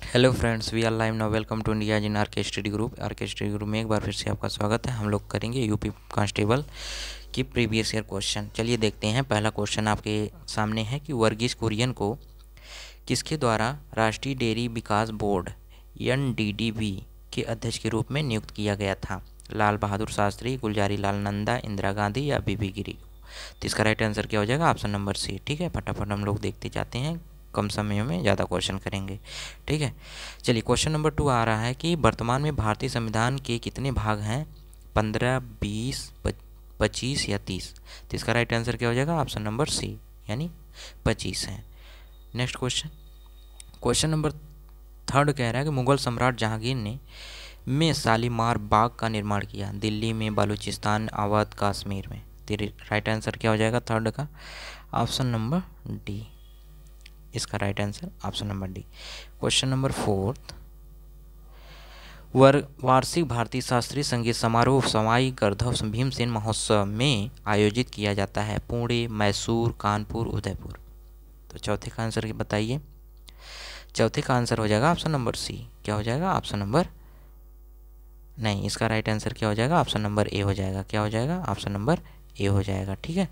Hello friends, we are live now. Welcome to India in R K study group. R K study group में एक बार फिर से आपका स्वागत है। हम लोग करेंगे यूपी कांस्टेबल की प्रीवियस ईयर क्वेश्चन। चलिए देखते हैं। पहला क्वेश्चन आपके सामने है कि वर्गीज कुरियन को किसके द्वारा राष्ट्रीय डेयरी विकास बोर्ड NDDB के अध्यक्ष के रूप में नियुक्त किया गया था? लाल बहादुर शास्त्री, गुलजारी लाल नंदा, इंदिरा गांधी या बीबी गिरी? तो इसका राइट आंसर क्या हो जाएगा? Option number C. ठीक है, फटाफट हम लोग देखते जाते हैं, कम समय में ज़्यादा क्वेश्चन करेंगे। ठीक है, चलिए क्वेश्चन नंबर 2 आ रहा है कि वर्तमान में भारतीय संविधान के कितने भाग हैं? 15, 20, 25 या 30? तो इसका राइट आंसर क्या हो जाएगा? ऑप्शन नंबर सी, यानी 25 है। नेक्स्ट क्वेश्चन, क्वेश्चन नंबर 3 कह रहा है कि मुगल सम्राट जहांगीर ने में शालीमार बाग का निर्माण किया? दिल्ली में, बलूचिस्तान, अवध, कश्मीर में? तो राइट आंसर क्या हो जाएगा 3 का? Option number D. इसका right answer option number D. Question number 4, वार्षिक भारतीय शास्त्रीय संगीत समारोह सवाई गंधर्व भीमसेन महोत्सव में आयोजित किया जाता है? पुणे, मैसूर, कानपुर, उदयपुर? तो चौथे का आंसर बताइए। चौथे का आंसर हो जाएगा ऑप्शन नंबर सी। क्या हो जाएगा? ऑप्शन नंबर नहीं, इसका राइट आंसर क्या हो जाएगा? ऑप्शन नंबर ए हो जाएगा। क्या हो जाएगा? ऑप्शन नंबर ए हो जाएगा। ठीक है,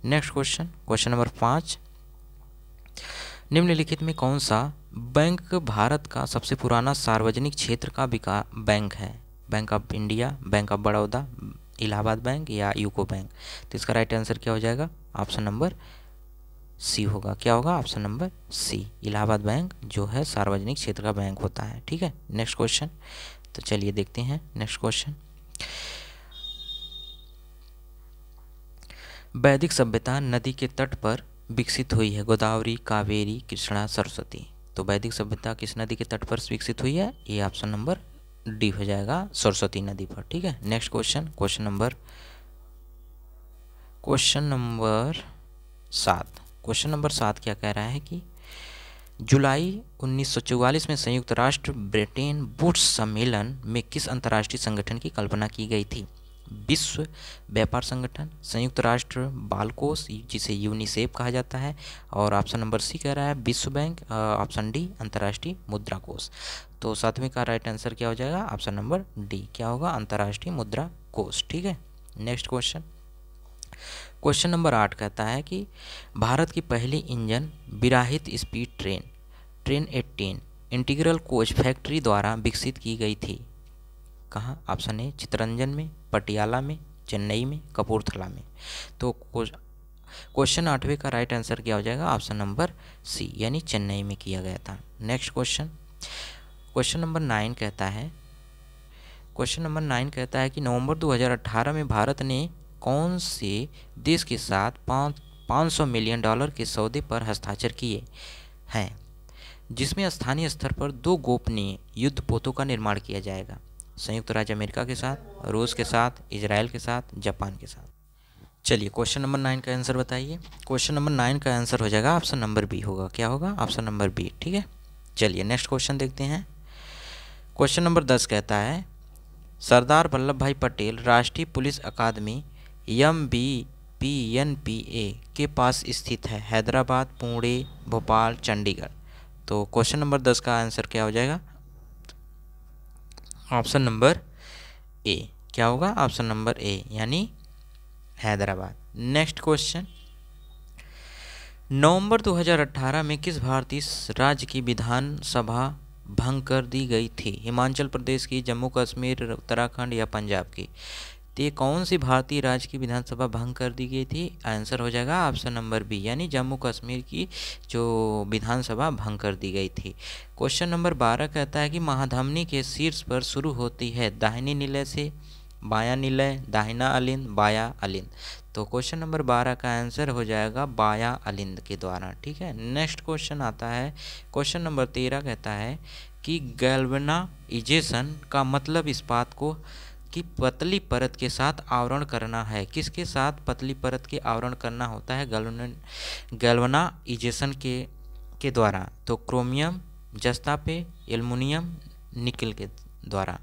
नेक्स्ट क्वेश्चन, क्वेश्चन नंबर 5, निम्नलिखित में कौन सा बैंक भारत का सबसे पुराना सार्वजनिक क्षेत्र का बैंक है? Bank of India, bank of Baroda, Allahabad bank या यूको बैंक? तो इसका राइट आंसर क्या हो जाएगा? ऑप्शन नंबर सी होगा। क्या होगा? Option number C, Allahabad bank जो है सार्वजनिक क्षेत्र का बैंक होता है। ठीक है, नेक्स्ट क्वेश्चन, तो चलिए देखते हैं नेक्स्ट क्वेश्चन। वैदिक सभ्यता नदी के तट पर विकसित हुई है? गोदावरी, कावेरी, कृष्णा, सरस्वती? तो वैदिक सभ्यता किस नदी के तट पर विकसित हुई है? ये ऑप्शन नंबर डी हो जाएगा, सरस्वती नदी पर। ठीक है, next question, question number 7। Question number 7 क्या कह रहा है कि जुलाई 1944 में संयुक्त राष्ट्र ब्रिटेन वुड्स सम्मेलन में किस अंतर्राष्ट्रीय संगठन की कल्पना की गई थी? विश्व व्यापार संगठन, संयुक्त राष्ट्र बाल कोष जिसे यूनिसेफ कहा जाता है, और ऑप्शन नंबर सी कह रहा है विश्व बैंक, ऑप्शन डी अंतर्राष्ट्रीय मुद्रा कोष? तो 7वें का राइट आंसर क्या हो जाएगा? Option number D. क्या होगा? अंतर्राष्ट्रीय मुद्रा कोष। ठीक है, नेक्स्ट क्वेश्चन, क्वेश्चन नंबर 8 कहता है कि भारत की पहली इंजन विराहित speed train 18 integral coach factory द्वारा विकसित की गई थी? कहाँ? ऑप्शन ए चित्तरंजन में, पटियाला में, चेन्नई में, कपूरथला में? तो क्वेश्चन 8वें का राइट आंसर क्या हो जाएगा? ऑप्शन नंबर सी, यानी चेन्नई में किया गया था। नेक्स्ट क्वेश्चन, क्वेश्चन नंबर 9 कहता है, क्वेश्चन नंबर 9 कहता है कि नवंबर 2018 में भारत ने कौन से देश के साथ $500 मिलियन के सौदे पर हस्ताक्षर किए हैं, जिसमें स्थानीय स्तर पर 2 गोपनीय युद्धपोतों का निर्माण किया जाएगा? संयुक्त राज्य अमेरिका के साथ, रूस के साथ, इजराइल के साथ, जापान के साथ? चलिए क्वेश्चन नंबर 9 का आंसर बताइए। क्वेश्चन नंबर 9 का आंसर हो जाएगा ऑप्शन नंबर बी होगा। क्या होगा? Option number B. ठीक है, चलिए नेक्स्ट क्वेश्चन देखते हैं। क्वेश्चन नंबर 10 कहता है सरदार वल्लभ भाई पटेल राष्ट्रीय पुलिस अकादमी MBPNPA के पास स्थित है? हैदराबाद, पुणे, भोपाल, चंडीगढ़? तो क्वेश्चन नंबर 10 का आंसर क्या हो जाएगा? Option number A. क्या होगा? ऑप्शन नंबर ए, यानी हैदराबाद। नेक्स्ट क्वेश्चन, नवंबर 2018 में किस भारतीय राज्य की विधानसभा भंग कर दी गई थी? हिमाचल प्रदेश की, जम्मू कश्मीर, उत्तराखंड या पंजाब की? तो ये कौन सी भारतीय राज्य की विधानसभा भंग कर दी गई थी? आंसर हो जाएगा ऑप्शन नंबर बी, यानी जम्मू कश्मीर की जो विधानसभा भंग कर दी गई थी। क्वेश्चन नंबर 12 कहता है कि महाधमनी के शीर्ष पर शुरू होती है दाहिनी निलय से, बायां निलय, दाहिना अलिंद, बायां अलिंद? तो क्वेश्चन नंबर 12 का आंसर हो जाएगा बायां अलिंद के द्वारा। ठीक है, नेक्स्ट क्वेश्चन आता है, क्वेश्चन नंबर 13 कहता है कि गैल्वेनाइजेशन का मतलब इस्पात को कि पतली परत के साथ आवरण करना है? किसके साथ पतली परत के आवरण करना होता है गैल्वेनाइजेशन के द्वारा? तो क्रोमियम, जस्ता पे, एल्युमिनियम, निकल के द्वारा।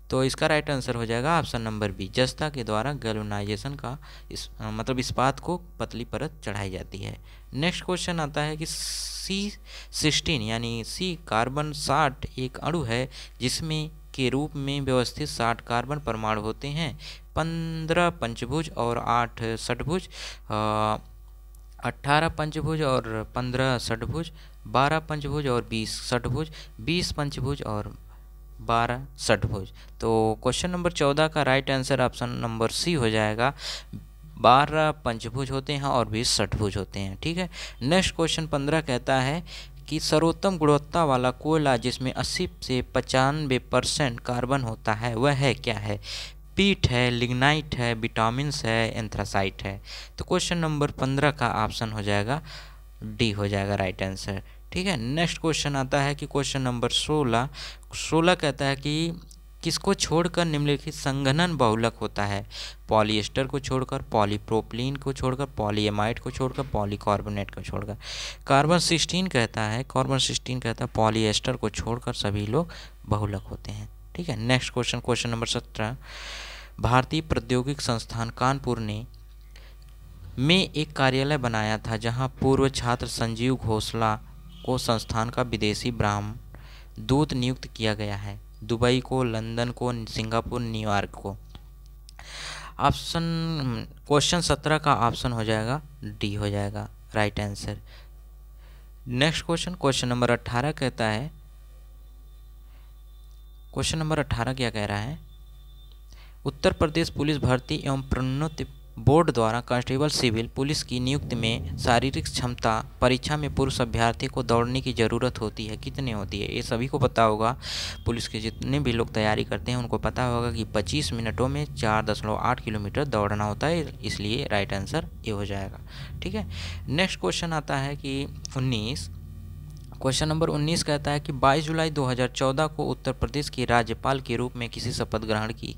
तो इसका राइट आंसर हो जाएगा ऑप्शन नंबर बी, जस्ता के द्वारा गैल्वेनाइजेशन का मतलब इस्पात को पतली परत चढ़ाई जाती है। नेक्स्ट क्वेश्चन आता है कि C16 यानी सी कार्बन 60 एक अणु है जिसमें के रूप में व्यवस्थित 60 कार्बन परमाणु होते हैं। 15 पंचभुज और 8 षटभुज, 18 पंचभुज और 15 षटभुज, 12 पंचभुज और 20 षटभुज, 20 पंचभुज और 12 षटभुज। तो क्वेश्चन नंबर 14 का right answer option number C हो जाएगा। 12 पंचभुज होते हैं और 20 षटभुज होते हैं। ठीक है। नेक्स्ट क्वेश्चन 15 कहता है कि सर्वोत्तम गुणवत्ता वाला कोयला जिसमें 80 से 95% कार्बन होता है वह है क्या है? पीट है, लिग्नाइट है, विटामिन्स है, एंथ्रासाइट है। तो क्वेश्चन नंबर 15 का ऑप्शन हो जाएगा डी हो जाएगा राइट आंसर। ठीक है। नेक्स्ट क्वेश्चन आता है कि क्वेश्चन नंबर 16 कहता है कि किसको छोड़कर निम्नलिखित संघनन बहुलक होता है? पॉलिएस्टर को छोड़कर, पॉलीप्रोपिलीन को छोड़कर, पॉलीएमाइड को छोड़कर, पॉलीकार्बोनेट को छोड़कर। कार्बन 16 कहता है पॉलिएस्टर को छोड़कर सभी लोग बहुलक होते हैं। ठीक है। नेक्स्ट क्वेश्चन नंबर 17, भारतीय प्रौद्योगिक संस्थान कानपुर ने में एक कार्यालय बनाया था जहां पूर्व छात्र संजीव घोषला को संस्थान का विदेशी ब्राह्मण दूत नियुक्त किया गया है। दुबई को, लंदन को, सिंगापुर, न्यूयॉर्क को। ऑप्शन क्वेश्चन 17 का ऑप्शन हो जाएगा डी हो जाएगा right answer. Next question number 18 कहता है, क्वेश्चन नंबर 18 क्या कह रहा है? उत्तर प्रदेश पुलिस भर्ती एवं प्रोन्नति बोर्ड द्वारा कांस्टेबल सिविल पुलिस की नियुक्ति में शारीरिक क्षमता परीक्षा में पुरुष अभ्यर्थी को दौड़ने की ज़रूरत होती है, कितने होती है? ये सभी को पता होगा। पुलिस के जितने भी लोग तैयारी करते हैं उनको पता होगा कि 25 मिनटों में 4.8 किलोमीटर दौड़ना होता है, इसलिए राइट आंसर ये हो जाएगा। ठीक है। नेक्स्ट क्वेश्चन आता है कि 19, क्वेश्चन नंबर 19 कहता है कि 22 जुलाई 2014 को उत्तर प्रदेश के राज्यपाल के रूप में किसी शपथ ग्रहण की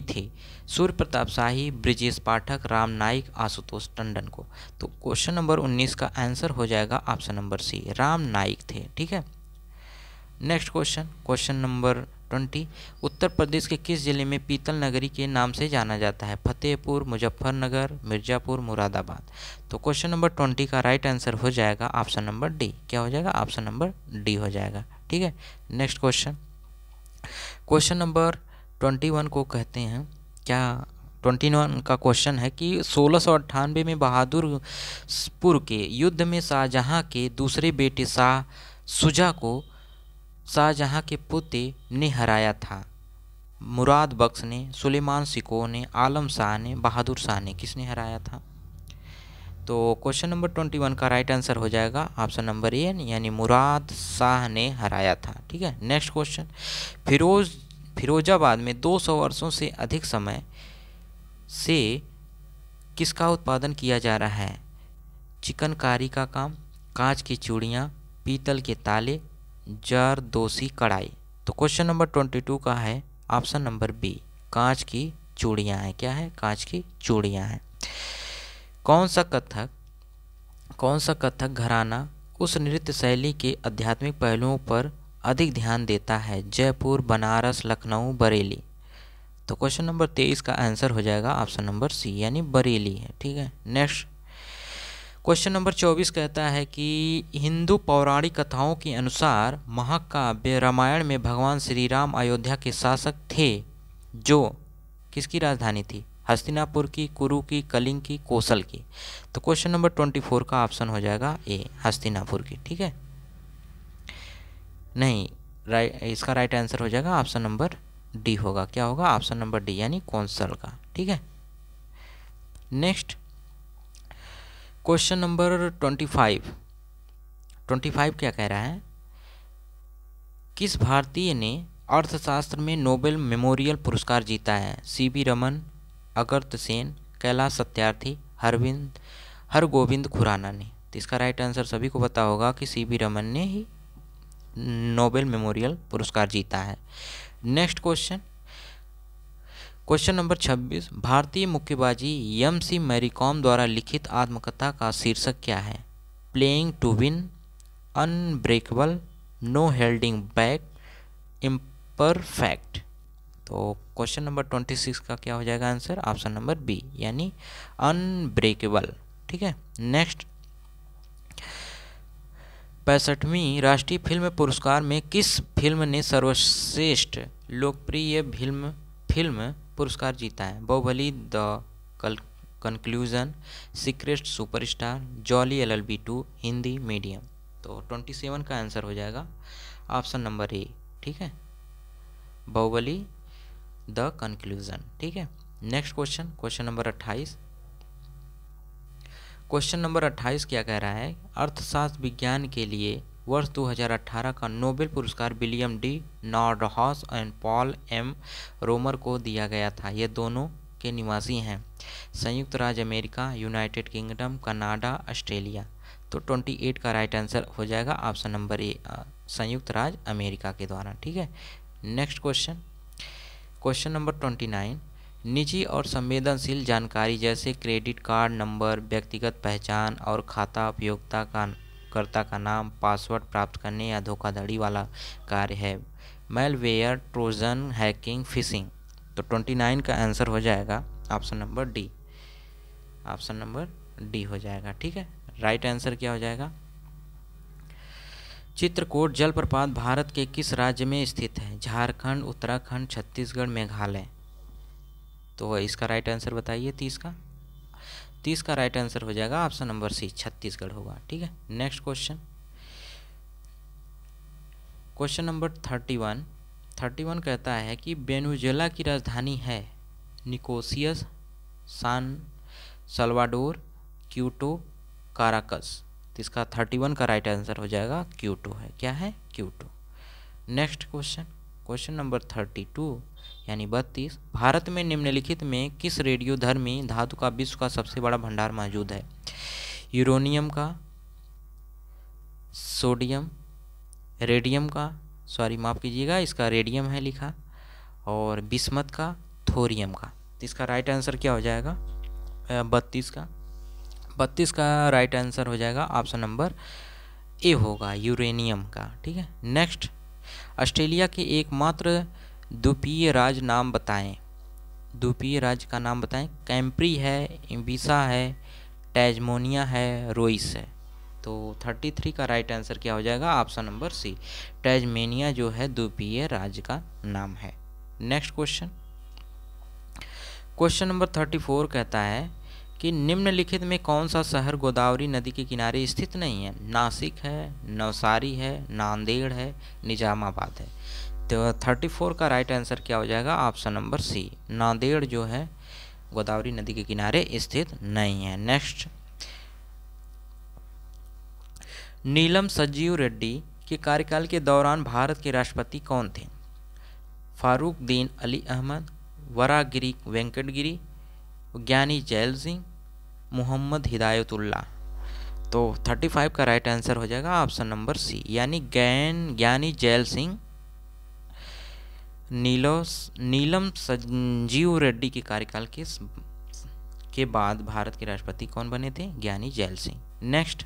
थी? सूर्य प्रताप शाही, ब्रिजेश पाठक, राम नाईक, आशुतोष टंडन को। तो क्वेश्चन नंबर 19 का आंसर हो जाएगा option number C, Ram Naik थे। ठीक है। Next question number 20, Uttar Pradesh के किस जिले में पीतल नगरी के नाम से जाना जाता है? फतेहपुर, मुजफ्फरनगर, मिर्ज़ापुर, मुरादाबाद। तो क्वेश्चन नंबर 20 का राइट आंसर हो जाएगा ऑप्शन नंबर डी। क्या हो जाएगा? ऑप्शन नंबर डी हो जाएगा। ठीक है। नेक्स्ट क्वेश्चन नंबर 21 को कहते हैं क्या? 21 का क्वेश्चन है कि 1698 में बहादुरपुर के युद्ध में शाहजहां के दूसरे बेटे शाह शुजा को शाहजहां के पुत्र ने हराया था। मुराद बख्श ने, सुलेमान शिकोह ने, आलम शाह ने, बहादुर शाह ने, किसने हराया था? तो क्वेश्चन नंबर 21 का राइट आंसर हो जाएगा ऑप्शन नंबर ए यानी मुराद शाह ने हराया था। ठीक है। नेक्स्ट क्वेश्चन, फिरोजाबाद में 200 वर्षों से अधिक समय से किसका उत्पादन किया जा रहा है? चिकनकारी का काम, कांच की चूड़ियाँ, पीतल के ताले, जरदोशी कढ़ाई। तो क्वेश्चन नंबर 22 का है ऑप्शन नंबर बी, कांच की चूड़ियाँ हैं। क्या है? कांच की चूड़ियाँ हैं। कौन सा कथक घराना उस नृत्य शैली के आध्यात्मिक पहलुओं पर अधिक ध्यान देता है? जयपुर, बनारस, लखनऊ, बरेली। तो क्वेश्चन नंबर 23 का आंसर हो जाएगा ऑप्शन नंबर सी यानी बरेली है। ठीक है। नेक्स्ट क्वेश्चन नंबर 24 कहता है कि हिंदू पौराणिक कथाओं के अनुसार महाकाव्य रामायण में भगवान श्री राम अयोध्या के शासक थे जो किसकी राजधानी थी? हस्तिनापुर की, कुरु की, कलिंग की, कौशल की। तो क्वेश्चन नंबर 24 का ऑप्शन हो जाएगा ए, हस्तिनापुर की। ठीक है। नहीं, इसका राइट आंसर हो जाएगा ऑप्शन नंबर डी होगा। क्या होगा? ऑप्शन नंबर डी यानी कौशल का। ठीक है। नेक्स्ट क्वेश्चन नंबर 25 क्या कह रहा है? किस भारतीय ने अर्थशास्त्र में नोबेल मेमोरियल पुरस्कार जीता है? सीवी रमन, अगर्त्य सेन, कैलाश सत्यार्थी, हरगोविंद खुराना ने। तो इसका राइट आंसर सभी को पता होगा कि सीवी रमन ने ही नोबेल मेमोरियल पुरस्कार जीता है। नेक्स्ट क्वेश्चन नंबर 26, भारतीय मुक्केबाजी एम.सी. मैरीकॉम द्वारा लिखित आत्मकथा का शीर्षक क्या है? Playing to win, unbreakable, no holding back, perfect. तो क्वेश्चन नंबर 26 का क्या हो जाएगा आंसर? ऑप्शन नंबर बी यानी अनब्रेकेबल। ठीक है, नेक्स्ट 65वीं राष्ट्रीय फिल्म पुरस्कार में किस फिल्म ने सर्वश्रेष्ठ लोकप्रिय फिल्म पुरस्कार जीता है? Baahubali, the conclusion, secret superstar, Jolly LLB 2, Hindi medium. तो 27 का आंसर हो जाएगा ऑप्शन नंबर ए। ठीक है, बाहुबली द कंक्लूजन। ठीक है, next question, question number 28। Question number 28 क्या कह रहा है? अर्थशास्त्र विज्ञान के लिए वर्ष 2018 का नोबेल पुरस्कार William D Nordhaus and Paul M Romer को दिया गया था। ये दोनों के निवासी हैं संयुक्त राज्य America, United kingdom, Canada, Australia. तो 28 का राइट आंसर हो जाएगा ऑप्शन नंबर ए, संयुक्त राज्य अमेरिका के द्वारा। ठीक है, नेक्स्ट क्वेश्चन, क्वेश्चन नंबर 29। निजी और संवेदनशील जानकारी जैसे क्रेडिट कार्ड नंबर, व्यक्तिगत पहचान और खाता उपयोगकर्ता का नाम, पासवर्ड प्राप्त करने या धोखाधड़ी वाला कार्य है। Malware, Trojan, hacking, fishing. तो 29 का आंसर हो जाएगा option number D, option number D हो जाएगा। ठीक है, राइट आंसर क्या हो जाएगा? चित्रकूट जलप्रपात भारत के किस राज्य में स्थित है? झारखंड, उत्तराखंड, छत्तीसगढ़, मेघालय। तो इसका राइट आंसर बताइए 30 का राइट आंसर हो जाएगा ऑप्शन नंबर सी, छत्तीसगढ़ होगा। ठीक है, नेक्स्ट क्वेश्चन, क्वेश्चन नंबर 31 कहता है कि वेनेजुएला की राजधानी है निकोसियस, सान सल्वाडोर, क्यूटो, काराकस। तो इसका 31 का राइट आंसर हो जाएगा क्यूटो है। क्या है? Quito. Next question, question number 32 यानी 32। भारत में निम्नलिखित में किस रेडियोधर्मी धातु का विश्व का सबसे बड़ा भंडार मौजूद है? यूरेनियम का, सोडियम, रेडियम का, सॉरी माफ़ कीजिएगा, इसका रेडियम है लिखा, और बिस्मथ का, थोरियम का। तो इसका राइट आंसर क्या हो जाएगा? 32 का राइट आंसर हो जाएगा ऑप्शन नंबर ए होगा, यूरेनियम का। ठीक है, नेक्स्ट ऑस्ट्रेलिया के एकमात्र द्वीपीय राज्य नाम बताएं। द्वीपीय राज्य का नाम बताएं। कैम्प्री है, इबिसा है, टैस्मेनिया है, रोइस है। तो 33 का राइट आंसर क्या हो जाएगा? ऑप्शन नंबर सी, टैस्मेनिया जो है द्वीपीय राज्य का नाम है। नेक्स्ट क्वेश्चन, क्वेश्चन नंबर 34 कहता है कि निम्नलिखित में कौन सा शहर गोदावरी नदी के किनारे स्थित नहीं है? नासिक है, नवसारी है, नांदेड़ है, निजामाबाद है। तो 34 का राइट आंसर क्या हो जाएगा? ऑप्शन नंबर सी, नांदेड़ जो है गोदावरी नदी के किनारे स्थित नहीं है। नेक्स्ट, नीलम संजीव रेड्डी के कार्यकाल के दौरान भारत के राष्ट्रपति कौन थे? फारुखदीन अली अहमद, वरागिरी वेंकटगिरी, ज्ञानी जैल सिंह, मोहम्मद हिदायतुल्लाह। तो 35 का राइट आंसर हो जाएगा ऑप्शन नंबर सी यानी ज्ञानी जैल सिंह। नीलम संजीव रेड्डी के कार्यकाल के बाद भारत के राष्ट्रपति कौन बने थे? ज्ञानी gel Singh. Next,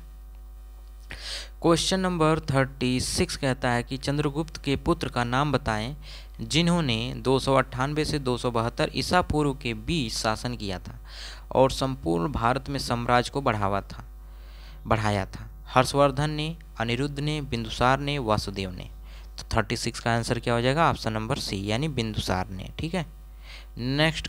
question number 36 कहता है कि चंद्रगुप्त के पुत्र का नाम बताएं जिन्होंने 298 से 272 ईसा पूर्व के बीच शासन किया था और संपूर्ण भारत में साम्राज्य को बढ़ाया था। हर्षवर्धन ने, अनिरुद्ध ने, बिंदुसार ने, वासुदेव ने। तो 36 का आंसर क्या हो जाएगा? ऑप्शन नंबर सी यानी बिंदुसार ने। ठीक है, नेक्स्ट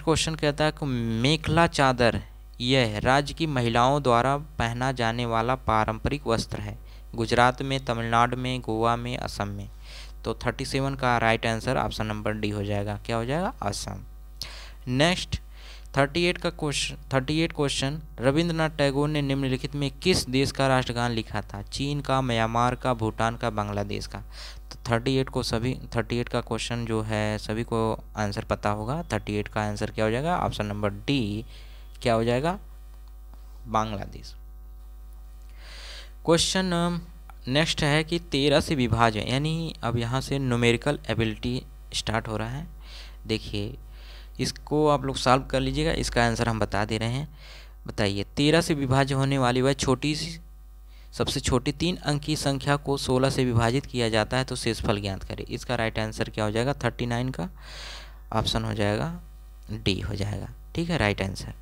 क्वेश्चन कहता है कि मेखला चादर यह राज्य की महिलाओं द्वारा पहना जाने वाला पारंपरिक वस्त्र है। गुजरात में, तमिलनाडु में, गोवा में, असम में। तो 37 का right answer option number D हो जाएगा। क्या हो जाएगा? असम। नेक्स्ट 38 क्वेश्चन, रविंद्रनाथ टैगोर ने निम्नलिखित में किस देश का राष्ट्रगान लिखा था? चीन का, म्यांमार का, भूटान का, बांग्लादेश का। तो 38 का क्वेश्चन जो है सभी को आंसर पता होगा। 38 का आंसर क्या हो जाएगा? ऑप्शन नंबर डी क्या हो जाएगा? बांग्लादेश। क्वेश्चन नेक्स्ट है कि 13 से विभाजन, यानी अब यहाँ से न्यूमेरिकल एबिलिटी स्टार्ट हो रहा है। देखिए इसको आप लोग सॉल्व कर लीजिएगा, इसका आंसर हम बता दे रहे हैं। बताइए 13 से विभाज्य होने वाली वह छोटी सी सबसे छोटी 3 अंक की संख्या को 16 से विभाजित किया जाता है तो शेषफल ज्ञात करें। इसका राइट आंसर क्या हो जाएगा? 39 का ऑप्शन हो जाएगा डी हो जाएगा। ठीक है, राइट आंसर।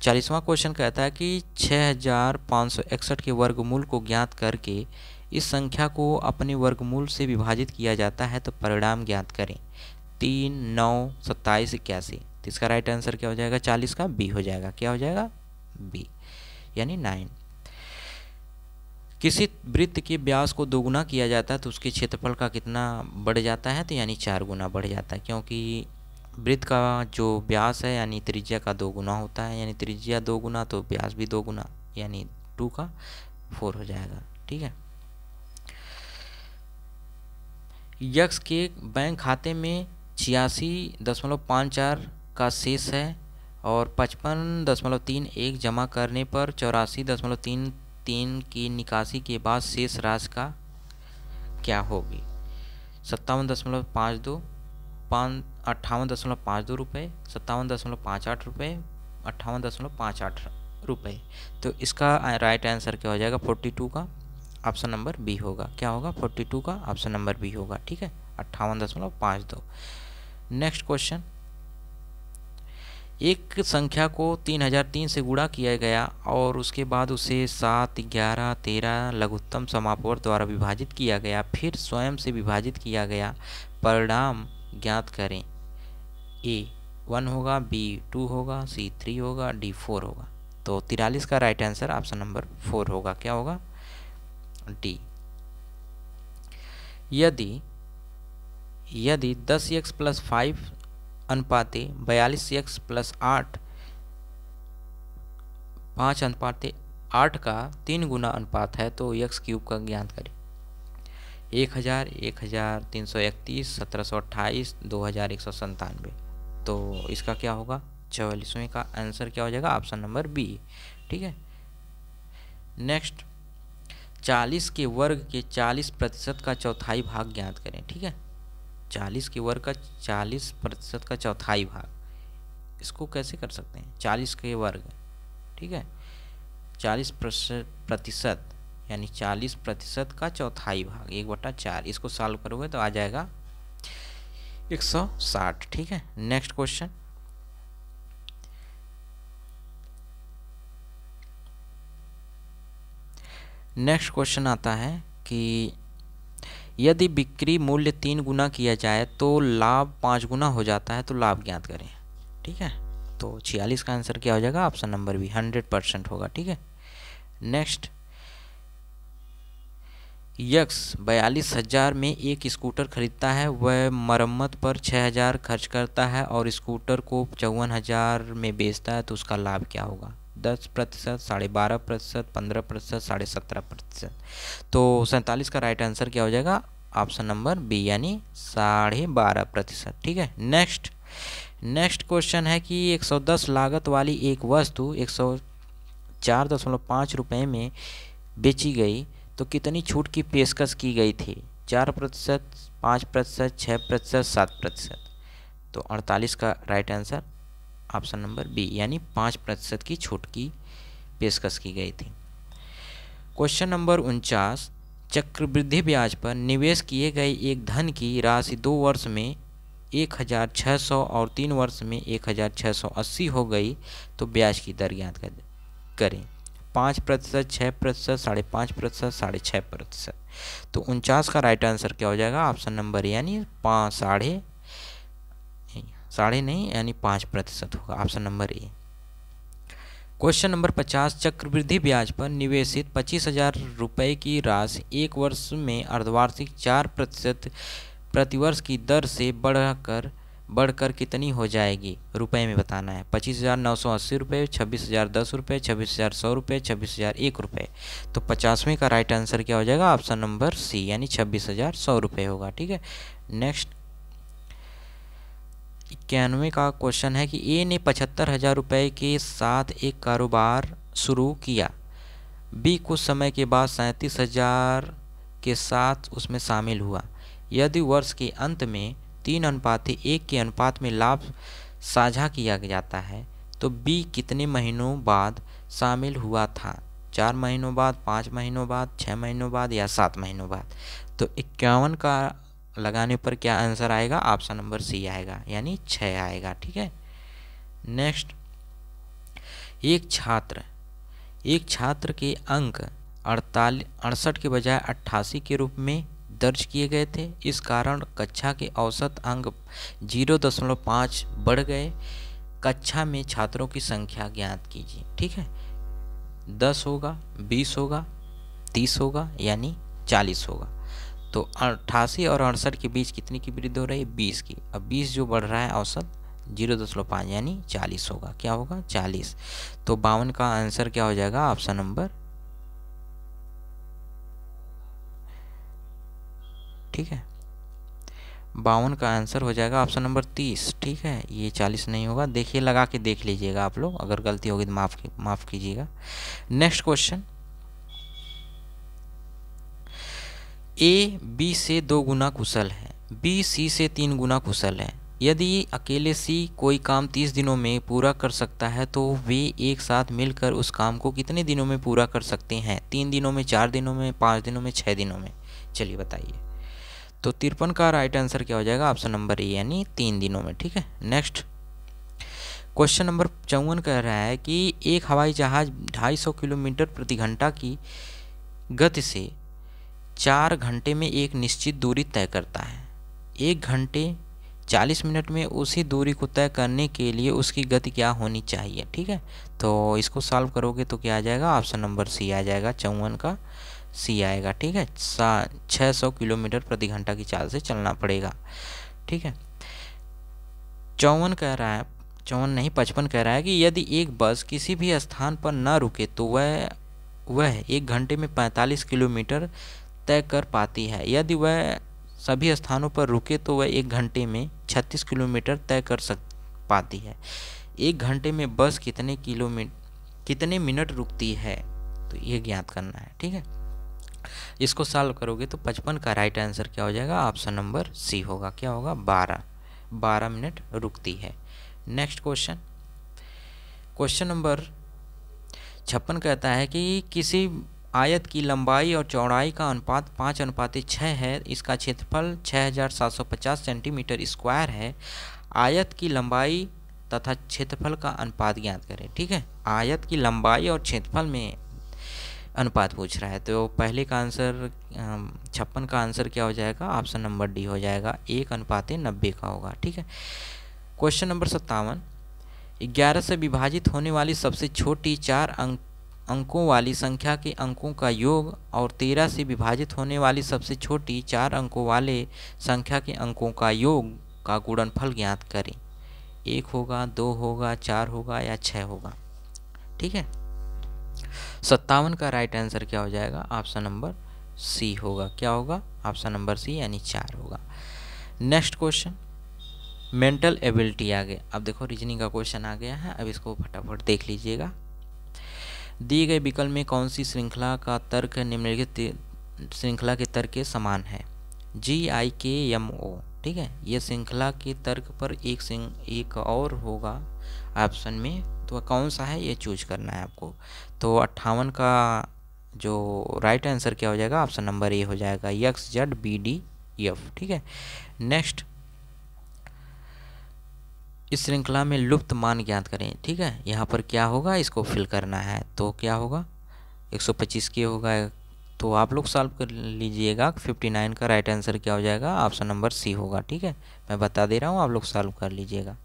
40वां क्वेश्चन कहता है कि 6561 के वर्गमूल को ज्ञात करके इस संख्या को अपने वर्गमूल से विभाजित किया जाता है तो परिणाम ज्ञात करें। 3, 9, 27, 81। तो इसका राइट आंसर क्या हो जाएगा? 40 का बी हो जाएगा। क्या हो जाएगा? बी यानी 9। किसी वृत्त के व्यास को दोगुना किया जाता है तो उसके क्षेत्रफल का कितना बढ़ जाता है? तो यानी 4 गुना बढ़ जाता है, क्योंकि वृत्त का जो व्यास है यानी त्रिज्या का 2 गुना होता है, यानी त्रिज्या 2 गुना तो व्यास भी 2 गुना, यानी 2 का 4 हो जाएगा। ठीक है। यक्स के बैंक खाते में 86.54 का शेष है और 55.31 जमा करने पर 84.33 की निकासी के बाद शेष राशि का क्या होगी? 57.52, 58.52 रुपये, 57.58 रुपये, 58.58 रुपये। तो इसका राइट आंसर क्या हो जाएगा? 42 का ऑप्शन नंबर बी होगा। क्या होगा? 42 का ऑप्शन नंबर बी होगा। ठीक है, 58.52। नेक्स्ट क्वेश्चन, एक संख्या को 3003 से गुणा किया गया और उसके बाद उसे 7, 11, 13 लघुत्तम समापवर्ग द्वारा विभाजित किया गया, फिर स्वयं से विभाजित किया गया, परिणाम ज्ञात करें। ए 1 होगा, बी 2 होगा, सी 3 होगा, डी 4 होगा। तो 43 का राइट आंसर ऑप्शन नंबर 4 होगा। क्या होगा? डी। यदि 10x + 5 अनुपाते 42x + 8 5 अनुपाते 8 का 3 गुना अनुपात है तो x³ का ज्ञात करें। 1000, 1331, 1728, 2197। तो इसका क्या होगा? 44वें का आंसर क्या हो जाएगा? Option number B. ठीक है। नेक्स्ट, 40 के वर्ग के 40% का चौथाई भाग ज्ञात करें। ठीक है, 40 के वर्ग का 40% का चौथाई भाग, इसको कैसे कर सकते हैं? 40 के वर्ग, ठीक है, 40% यानी 40% का चौथाई भाग 1/4, इसको सॉल्व करोगे तो आ जाएगा 160। ठीक है। नेक्स्ट क्वेश्चन, नेक्स्ट क्वेश्चन आता है कि यदि बिक्री मूल्य 3 गुना किया जाए तो लाभ 5 गुना हो जाता है तो लाभ ज्ञात करें। ठीक है, तो 46 का आंसर क्या हो जाएगा? ऑप्शन नंबर बी 100% होगा। ठीक है। नेक्स्ट, यक्स 42,000 में एक स्कूटर खरीदता है, वह मरम्मत पर 6,000 खर्च करता है और स्कूटर को 54,000 में बेचता है तो उसका लाभ क्या होगा? 10%, 12.5%, 15%, 17.5%। तो 47 का राइट आंसर क्या हो जाएगा? ऑप्शन नंबर बी यानी 12.5%। ठीक है। नेक्स्ट क्वेश्चन है कि 110 लागत वाली एक वस्तु 104.5 रुपये में बेची गई तो कितनी छूट की पेशकश की गई थी? 4%, 5%, 6%, 7%। तो 48 का right answer option number B यानी 5% की छूट की पेशकश की गई थी। क्वेश्चन नंबर 49, चक्रवृद्धि ब्याज पर निवेश किए गए एक धन की राशि 2 वर्ष में 1,600 और 3 वर्ष में 1,680 हो गई तो ब्याज की दर ज्ञात करें। 5%, 6%, 5.5%, 6.5%। तो 49 का राइट आंसर क्या हो जाएगा? ऑप्शन नंबर यानी 5% होगा। Option number A. Question number 50, चक्रवृद्धि ब्याज पर निवेशित 25,000 रुपये की राशि 1 वर्ष में अर्धवार्षिक 4% प्रतिवर्ष की दर से बढ़कर कितनी हो जाएगी? रुपए में बताना है। 25,980 रुपये, 26,010 रुपये, 26,100 रुपये, 26,001 रुपये। तो 50वें का राइट आंसर क्या हो जाएगा? ऑप्शन नंबर सी यानी 26,100 रुपये होगा। ठीक है। नेक्स्ट, 91 का क्वेश्चन है कि ए ने 75,000 रुपये के साथ एक कारोबार शुरू किया, बी कुछ समय के बाद 37,000 के साथ उसमें शामिल हुआ। यदि वर्ष के अंत में 3:1 के अनुपात में लाभ साझा किया जाता है तो बी कितने महीनों बाद शामिल हुआ था? 4 महीनों बाद, 5 महीनों बाद, 6 महीनों बाद या 7 महीनों बाद। तो 51 का लगाने पर क्या आंसर आएगा? ऑप्शन नंबर सी आएगा, यानी 6 आएगा। ठीक है। नेक्स्ट, एक छात्र के अंक 68 के बजाय 88 के रूप में दर्ज किए गए थे। इस कारण कक्षा के औसत अंक 0.5 बढ़ गए। कक्षा में छात्रों की संख्या ज्ञात कीजिए। ठीक है। 10 होगा, 20 होगा, 30 होगा, यानी 40 होगा। तो 88 और 68 के बीच कितनी की वृद्धि हो रही है? 20 की। अब 20 जो बढ़ रहा है औसत 0.5 यानी 40 होगा। क्या होगा? 40। तो 52 का आंसर क्या हो जाएगा? ऑप्शन नंबर, ठीक है, 52 का आंसर हो जाएगा ऑप्शन नंबर 30। ठीक है, ये 40 नहीं होगा। देखिए, लगा के देख लीजिएगा आप लोग, अगर गलती होगी तो माफ़ कीजिएगा। नेक्स्ट क्वेश्चन, ए बी से 2 गुना कुशल है, बी सी से 3 गुना कुशल है। यदि अकेले सी कोई काम 30 दिनों में पूरा कर सकता है तो वे एक साथ मिलकर उस काम को कितने दिनों में पूरा कर सकते हैं? 3 दिनों में, 4 दिनों में, 5 दिनों में, 6 दिनों में? चलिए बताइए। तो 53 का राइट आंसर क्या हो जाएगा? ऑप्शन नंबर ए, यानी 3 दिनों में। ठीक है। नेक्स्ट क्वेश्चन नंबर 54 कह रहा है कि एक हवाई जहाज 250 किलोमीटर प्रति घंटा की गति से 4 घंटे में एक निश्चित दूरी तय करता है। 1 घंटे 40 मिनट में उसी दूरी को तय करने के लिए उसकी गति क्या होनी चाहिए? ठीक है। तो इसको सॉल्व करोगे तो क्या आ जाएगा? ऑप्शन नंबर सी आ जाएगा, 54 का सी आएगा। ठीक है। 600 किलोमीटर प्रति घंटा की चाल से चलना पड़ेगा। ठीक है। 54 कह रहा है, 54 नहीं 55 कह रहा है कि यदि एक बस किसी भी स्थान पर न रुके तो वह 1 घंटे में 45 किलोमीटर तय कर पाती है। यदि वह सभी स्थानों पर रुके तो वह 1 घंटे में 36 किलोमीटर तय कर पाती है। 1 घंटे में बस कितने मिनट रुकती है? तो ये ज्ञात करना है। ठीक है। इसको सॉल्व करोगे तो 55 का राइट आंसर क्या हो जाएगा? ऑप्शन नंबर सी होगा। क्या होगा? 12 मिनट रुकती है। नेक्स्ट क्वेश्चन नंबर 56 कहता है कि किसी आयत की लंबाई और चौड़ाई का अनुपात 5:6 है। इसका क्षेत्रफल 6750 सेंटीमीटर स्क्वायर है। आयत की लंबाई तथा क्षेत्रफल का अनुपात ज्ञात करें। ठीक है। आयत की लंबाई और क्षेत्रफल में अनुपात पूछ रहा है। तो पहले का आंसर 56 का आंसर क्या हो जाएगा? ऑप्शन नंबर डी हो जाएगा, 1:90 का होगा। ठीक है। क्वेश्चन नंबर 57, 11 से विभाजित होने वाली सबसे छोटी 4 अंकों वाली संख्या के अंकों का योग और 13 से विभाजित होने वाली सबसे छोटी 4 अंकों वाले संख्या के अंकों का योग का गुणनफल ज्ञात करें। 1 होगा, 2 होगा, 4 होगा या 6 होगा? ठीक है। 57 का राइट आंसर क्या हो जाएगा? ऑप्शन नंबर सी होगा। क्या होगा? ऑप्शन नंबर सी, यानी 4 होगा। नेक्स्ट क्वेश्चन, मेंटल एबिलिटी आ गया। अब देखो रीजनिंग का क्वेश्चन आ गया है। अब इसको फटाफट देख लीजिएगा। दिए गए विकल्प में कौन सी श्रृंखला का तर्क निम्नलिखित श्रृंखला के तर्क के समान है? GIKMO। ठीक है। ये श्रृंखला के तर्क पर एक और होगा ऑप्शन में, तो कौन सा है ये चूज करना है आपको। तो 58 का जो राइट आंसर क्या हो जाएगा? ऑप्शन नंबर ए हो जाएगा, XZBDF। ठीक है। नेक्स्ट, इस श्रृंखला में लुप्त मान ज्ञात करें। ठीक है। यहाँ पर क्या होगा? इसको फिल करना है। तो क्या होगा? 125 के होगा। तो आप लोग सॉल्व कर लीजिएगा। 59 का राइट आंसर क्या हो जाएगा? ऑप्शन नंबर सी होगा। ठीक है। मैं बता दे रहा हूँ, आप लोग सॉल्व कर लीजिएगा।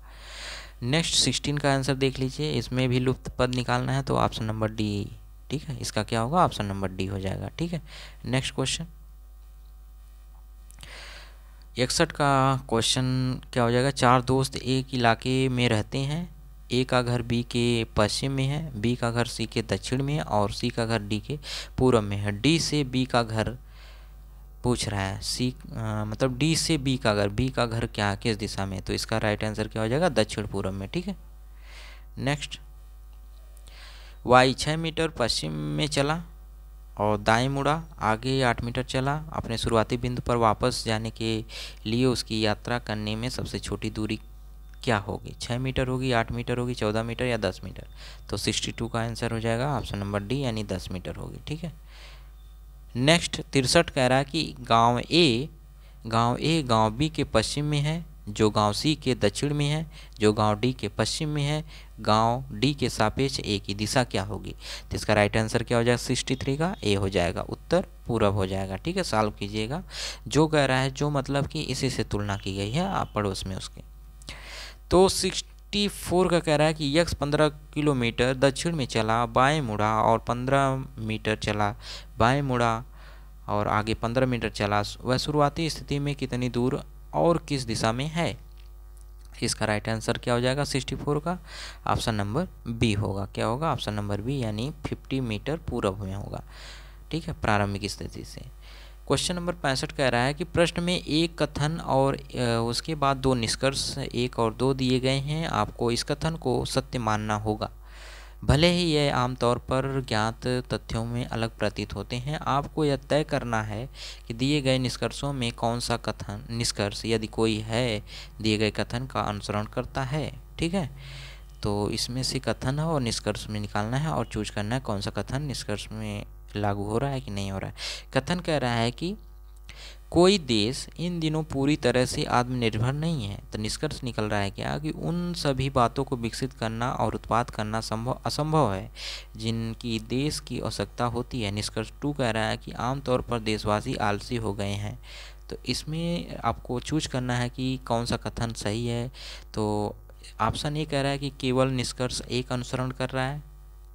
नेक्स्ट 16 का आंसर देख लीजिए। इसमें भी लुप्त पद निकालना है, तो ऑप्शन नंबर डी। ठीक है। इसका क्या होगा? ऑप्शन नंबर डी हो जाएगा। ठीक है। नेक्स्ट क्वेश्चन 61 का क्वेश्चन क्या हो जाएगा? 4 दोस्त एक इलाके में रहते हैं। ए का घर बी के पश्चिम में है, बी का घर सी के दक्षिण में है और सी का घर डी के पूर्व में है। डी से बी का घर पूछ रहा है। मतलब डी से बी का घर, बी का घर क्या किस दिशा में? तो इसका राइट आंसर क्या हो जाएगा? दक्षिण पूर्व में। ठीक है। नेक्स्ट, वाई 6 मीटर पश्चिम में चला और दाएं मुड़ा, आगे 8 मीटर चला। अपने शुरुआती बिंदु पर वापस जाने के लिए उसकी यात्रा करने में सबसे छोटी दूरी क्या होगी, 6 मीटर होगी, 8 मीटर होगी, 14 मीटर या 10 मीटर। तो 62 का आंसर हो जाएगा ऑप्शन नंबर डी यानी 10 मीटर होगी। ठीक है। नेक्स्ट 63 कह रहा है कि गांव बी के पश्चिम में है, जो गांव सी के दक्षिण में है, जो गांव डी के पश्चिम में है, गांव डी के सापेक्ष ए की दिशा क्या होगी। तो इसका राइट आंसर क्या हो जाएगा 63 का ए हो जाएगा, उत्तर पूरब हो जाएगा। ठीक है, सॉल्व कीजिएगा। जो कह रहा है जो मतलब कि इसी से तुलना की गई है आप पड़ोस में उसके। तो 64 का कह रहा है कि यक्स 15 किलोमीटर दक्षिण में चला, बाएं मुड़ा और 15 मीटर चला, बाएं मुड़ा और आगे 15 मीटर चला, वह शुरुआती स्थिति में कितनी दूर और किस दिशा में है। इसका राइट आंसर क्या हो जाएगा 64 का, ऑप्शन नंबर बी होगा। क्या होगा, ऑप्शन नंबर बी यानी 50 मीटर पूरब में होगा। ठीक है, प्रारंभिक स्थिति से। क्वेश्चन नंबर 65 कह रहा है कि प्रश्न में एक कथन और उसके बाद दो निष्कर्ष 1 और 2 दिए गए हैं। आपको इस कथन को सत्य मानना होगा, भले ही यह आमतौर पर ज्ञात तथ्यों में अलग प्रतीत होते हैं। आपको यह तय करना है कि दिए गए निष्कर्षों में कौन सा कथन निष्कर्ष, यदि कोई है, दिए गए कथन का अनुसरण करता है। ठीक है, तो इसमें से कथन है और निष्कर्ष में निकालना है और चूज करना है कौन सा कथन निष्कर्ष में लागू हो रहा है कि नहीं हो रहा है। कथन कह रहा है कि कोई देश इन दिनों पूरी तरह से आत्मनिर्भर नहीं है। तो निष्कर्ष निकल रहा है क्या कि उन सभी बातों को विकसित करना और उत्पाद करना असंभव है जिनकी देश की आवश्यकता होती है। निष्कर्ष 2 कह रहा है कि आमतौर पर देशवासी आलसी हो गए हैं। तो इसमें आपको चूज करना है कि कौन सा कथन सही है। तो ऑप्शन ए कह रहा है कि केवल निष्कर्ष 1 अनुसरण कर रहा है,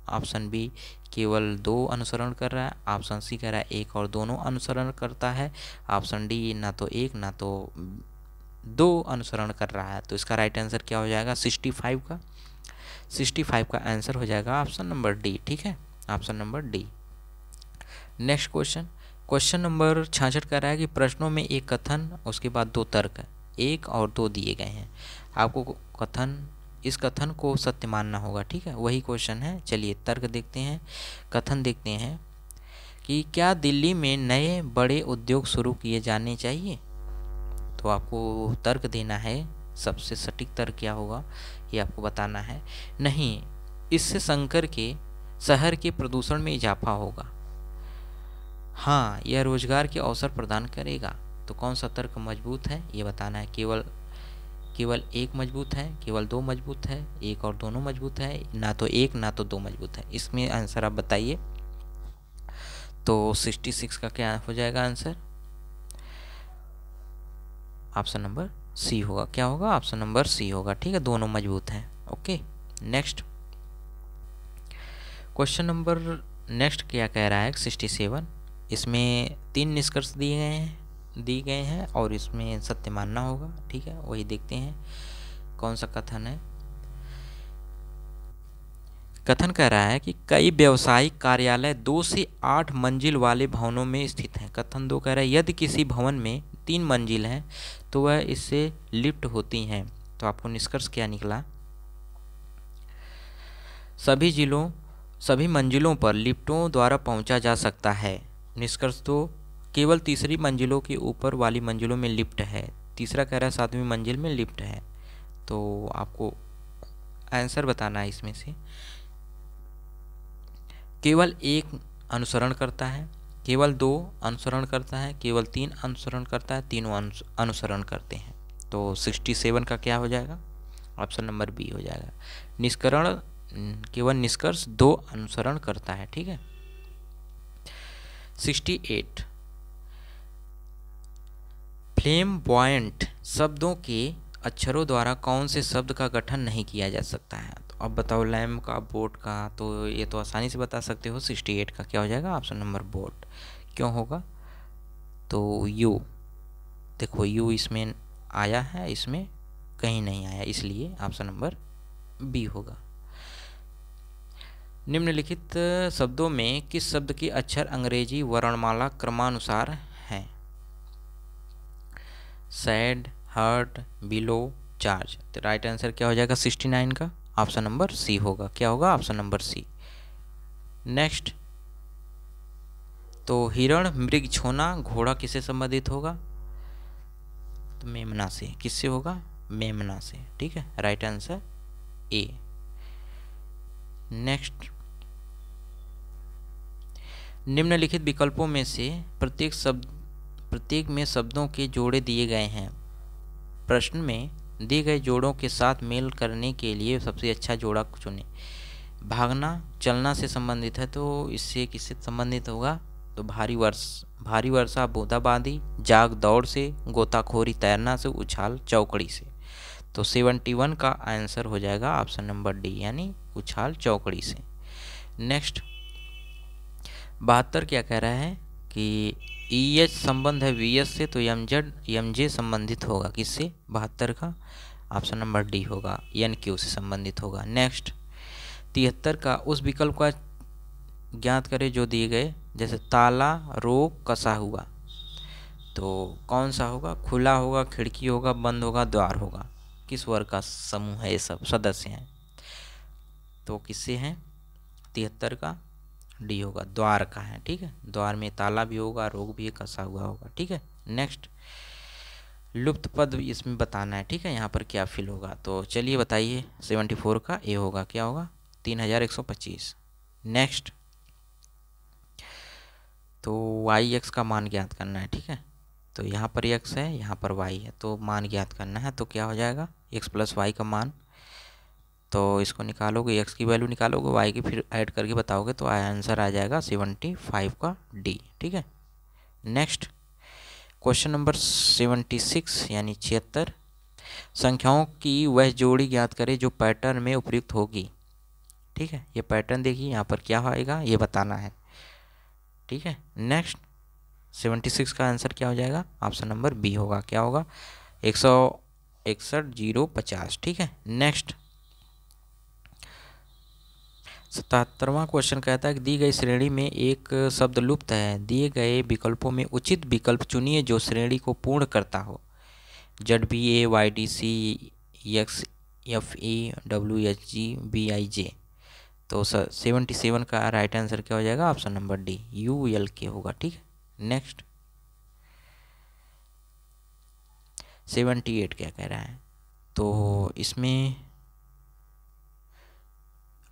ऑप्शन बी केवल 2 अनुसरण कर रहा है, ऑप्शन सी कह रहा है 1 और दोनों अनुसरण करता है, ऑप्शन डी ना तो 1 ना तो 2 अनुसरण कर रहा है। तो इसका राइट आंसर क्या हो जाएगा 65 का, 65 का आंसर हो जाएगा ऑप्शन नंबर डी। ठीक है, option number D. Next question number 66 कह रहा है कि प्रश्नों में एक कथन उसके बाद 2 तर्क 1 और 2 दिए गए हैं। आपको इस कथन को सत्य मानना होगा। ठीक है, वही क्वेश्चन है। चलिए तर्क देखते हैं, कथन देखते हैं कि क्या दिल्ली में नए बड़े उद्योग शुरू किए जाने चाहिए। तो आपको तर्क देना है, सबसे सटीक तर्क क्या होगा ये आपको बताना है। नहीं, इससे शहर के प्रदूषण में इजाफा होगा। हाँ, यह रोजगार के अवसर प्रदान करेगा। तो कौन सा तर्क मजबूत है ये बताना है। केवल 1 मजबूत है, केवल 2 मजबूत है, 1 और दोनों मजबूत है, ना तो 1 ना तो 2 मजबूत है। इसमें आंसर आप बताइए। तो 66 का क्या हो जाएगा आंसर, ऑप्शन नंबर सी होगा। क्या होगा, ऑप्शन नंबर सी होगा। ठीक है, दोनों मजबूत हैं। ओके, नेक्स्ट क्वेश्चन नंबर क्या कह रहा है 67। इसमें 3 निष्कर्ष दिए गए हैं और इसमें सत्य मानना होगा। ठीक है, वही देखते हैं कौन सा कथन है। कथन कह रहा है कि कई व्यावसायिक कार्यालय 2 से 8 मंजिल वाले भवनों में स्थित हैं। कथन 2 कह रहा है यदि किसी भवन में 3 मंजिल हैं तो वह इससे लिफ्ट होती हैं। तो आपको निष्कर्ष क्या निकला, सभी मंजिलों पर लिफ्टों द्वारा पहुंचा जा सकता है। निष्कर्ष 2 केवल तीसरी मंजिलों के ऊपर वाली मंजिलों में लिफ्ट है। तीसरा कह रहा है 7वीं मंजिल में लिफ्ट है। तो आपको आंसर बताना है इसमें से। केवल 1 अनुसरण करता है, केवल 2 अनुसरण करता है, केवल 3 अनुसरण करता है, तीनों अनुसरण करते हैं। तो 67 का क्या हो जाएगा, ऑप्शन नंबर बी हो जाएगा। केवल निष्कर्ष 2 अनुसरण करता है। ठीक है, 68 फ्लेम्बॉयंट शब्दों के अक्षरों द्वारा कौन से शब्द का गठन नहीं किया जा सकता है। तो अब बताओ लैम्प का, बोट का, तो ये तो आसानी से बता सकते हो। 68 का क्या हो जाएगा, ऑप्शन नंबर बोट। क्यों होगा, तो यू, देखो यू इसमें आया है, इसमें कहीं नहीं आया, इसलिए ऑप्शन नंबर बी होगा। निम्नलिखित शब्दों में किस शब्द के अक्षर अंग्रेजी वर्णमाला क्रमानुसार हैं। Sad, hurt, below, charge. तो राइट आंसर क्या हो जाएगा 69 का, ऑप्शन नंबर सी होगा। क्या होगा, ऑप्शन नंबर सी। नेक्स्ट, तो हिरण, मृग, छोना, घोड़ा किससे संबंधित होगा। तो मेमना से। किससे होगा, मेमना से, ठीक है, राइट आंसर ए। नेक्स्ट, निम्नलिखित विकल्पों में से प्रत्येक में शब्दों के जोड़े दिए गए हैं। प्रश्न में दिए गए जोड़ों के साथ मेल करने के लिए सबसे अच्छा जोड़ा चुनें। भागना चलना से संबंधित है, तो इससे किससे संबंधित होगा? तो भारी वर्षा बूंदाबांदी, जाग दौड़ से, गोताखोरी तैरना से, उछाल चौकड़ी से। तो 71 का आंसर हो जाएगा ऑप्शन नंबर डी, यानी उछाल चौकड़ी से। नेक्स्ट, 72 क्या कह रहा है कि EH संबंध है VS से, तो MJ संबंधित होगा किससे? 72 का ऑप्शन नंबर डी होगा, NQ से संबंधित होगा। नेक्स्ट, 73 का उस विकल्प का ज्ञात करें जो दिए गए, जैसे ताला, रोक, कसा हुआ, तो कौन सा होगा? खुला होगा, खिड़की होगा, बंद होगा, द्वार होगा। किस वर्ग का समूह है? ये सब सदस्य हैं, तो किससे हैं? 73 का डी होगा, द्वार का है, ठीक है। द्वार में ताला भी होगा, रोक भी, कसा हुआ होगा, ठीक है। नेक्स्ट, लुप्त पद इसमें बताना है, ठीक है, यहाँ पर क्या फिल होगा, तो चलिए बताइए। 74 का ए होगा, क्या होगा? 3125। नेक्स्ट, तो YX का मान ज्ञात करना है, ठीक है। तो यहाँ पर x है, यहाँ पर y है, तो मान ज्ञात करना है, तो क्या हो जाएगा? x प्लस y का मान, तो इसको निकालोगे, x की वैल्यू निकालोगे, y की फिर ऐड करके बताओगे, तो आंसर आ जाएगा 75 का डी, ठीक है। नेक्स्ट, क्वेश्चन नंबर 76 यानी 76, संख्याओं की वह जोड़ी ज्ञात करें जो पैटर्न में उपयुक्त होगी, ठीक है। ये पैटर्न देखिए यहाँ पर क्या आएगा, ये बताना है, ठीक है। नेक्स्ट, 76 का आंसर क्या हो जाएगा? ऑप्शन नंबर बी होगा, क्या होगा? 161 050, ठीक है। नेक्स्ट, 77वां क्वेश्चन कहता है कि दी गई श्रेणी में एक शब्द लुप्त है, दिए गए विकल्पों में उचित विकल्प चुनिए जो श्रेणी को पूर्ण करता हो। ZBA YDC XFE WHG BIJ, तो 77 का राइट आंसर क्या हो जाएगा? ऑप्शन नंबर डी ULK होगा, ठीक है। नेक्स्ट, 78 क्या कह रहा है, तो इसमें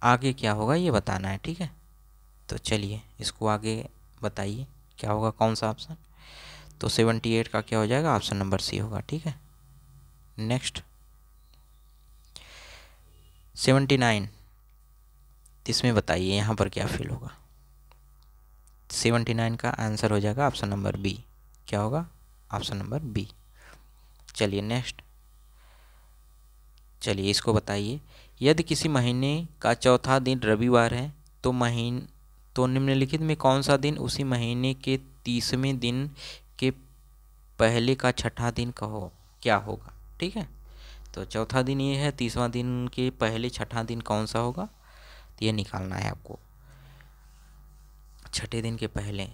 आगे क्या होगा ये बताना है, ठीक है। तो चलिए इसको आगे बताइए क्या होगा, कौन सा ऑप्शन? तो 78 का क्या हो जाएगा? ऑप्शन नंबर सी होगा, ठीक है। नेक्स्ट, 79, इसमें बताइए यहाँ पर क्या फिल होगा। 79 का आंसर हो जाएगा ऑप्शन नंबर बी, क्या होगा? Option number B. चलिए नेक्स्ट, चलिए इसको बताइए। यदि किसी महीने का चौथा दिन रविवार है, तो निम्नलिखित में कौन सा दिन उसी महीने के 30वें दिन के पहले का छठा दिन क्या होगा, ठीक है। तो चौथा दिन ये है, 30वां दिन के पहले छठा दिन कौन सा होगा, तो ये निकालना है आपको। छठे दिन के पहले,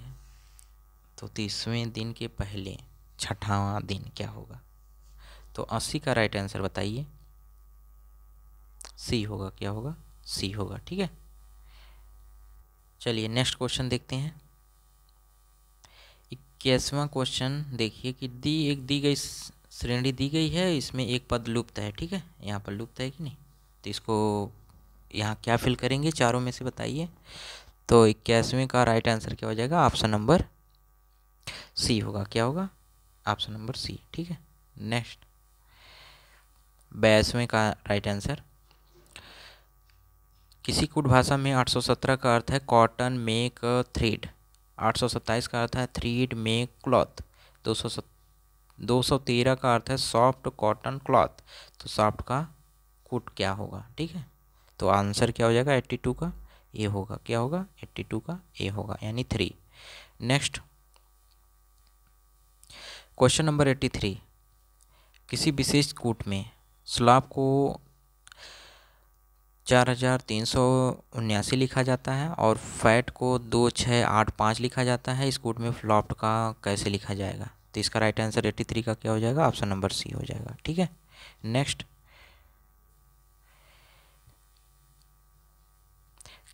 तो 30वें दिन के पहले छठावां दिन क्या होगा? तो 80 का राइट आंसर बताइए। सी होगा, क्या होगा? सी होगा, ठीक है। चलिए नेक्स्ट क्वेश्चन देखते हैं। 21वां क्वेश्चन देखिए कि दी गई श्रेणी दी गई है, इसमें एक पद लुप्त है, ठीक है। यहाँ पर लुप्त है कि नहीं, तो इसको यहाँ क्या फिल करेंगे चारों में से बताइए। तो 21वें का राइट आंसर क्या हो जाएगा? ऑप्शन नंबर सी होगा, क्या होगा? ऑप्शन नंबर सी, ठीक है। नेक्स्ट, 82वें का राइट आंसर, किसी कूट भाषा में 817 का अर्थ है कॉटन मेक थ्रेड, 827 का अर्थ है थ्रेड मेक क्लॉथ, 213 का अर्थ है सॉफ्ट कॉटन क्लॉथ, तो सॉफ्ट का कूट क्या होगा, ठीक है। तो आंसर क्या हो जाएगा? 82 का ए होगा, क्या होगा? 82 का ए होगा, यानी 3। नेक्स्ट, क्वेश्चन नंबर 83, किसी विशेष कूट में स्लैब को 4379 लिखा जाता है और फैट को 2685 लिखा जाता है, इस कूट में फ्लॉप्ट का कैसे लिखा जाएगा? तो इसका राइट आंसर 83 का क्या हो जाएगा? ऑप्शन नंबर सी हो जाएगा, ठीक है। नेक्स्ट,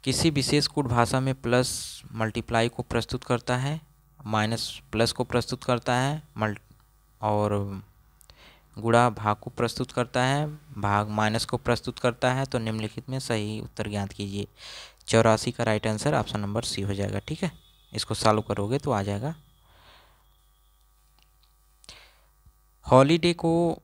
किसी विशेष कूट भाषा में प्लस मल्टीप्लाई को प्रस्तुत करता है, माइनस प्लस को प्रस्तुत करता है, और गुणा भाग को प्रस्तुत करता है, भाग माइनस को प्रस्तुत करता है। तो निम्नलिखित में सही उत्तर ज्ञात कीजिए। 84 का right answer option number C हो जाएगा। ठीक है, इसको सॉल्व करोगे तो आ जाएगा। हॉलीडे को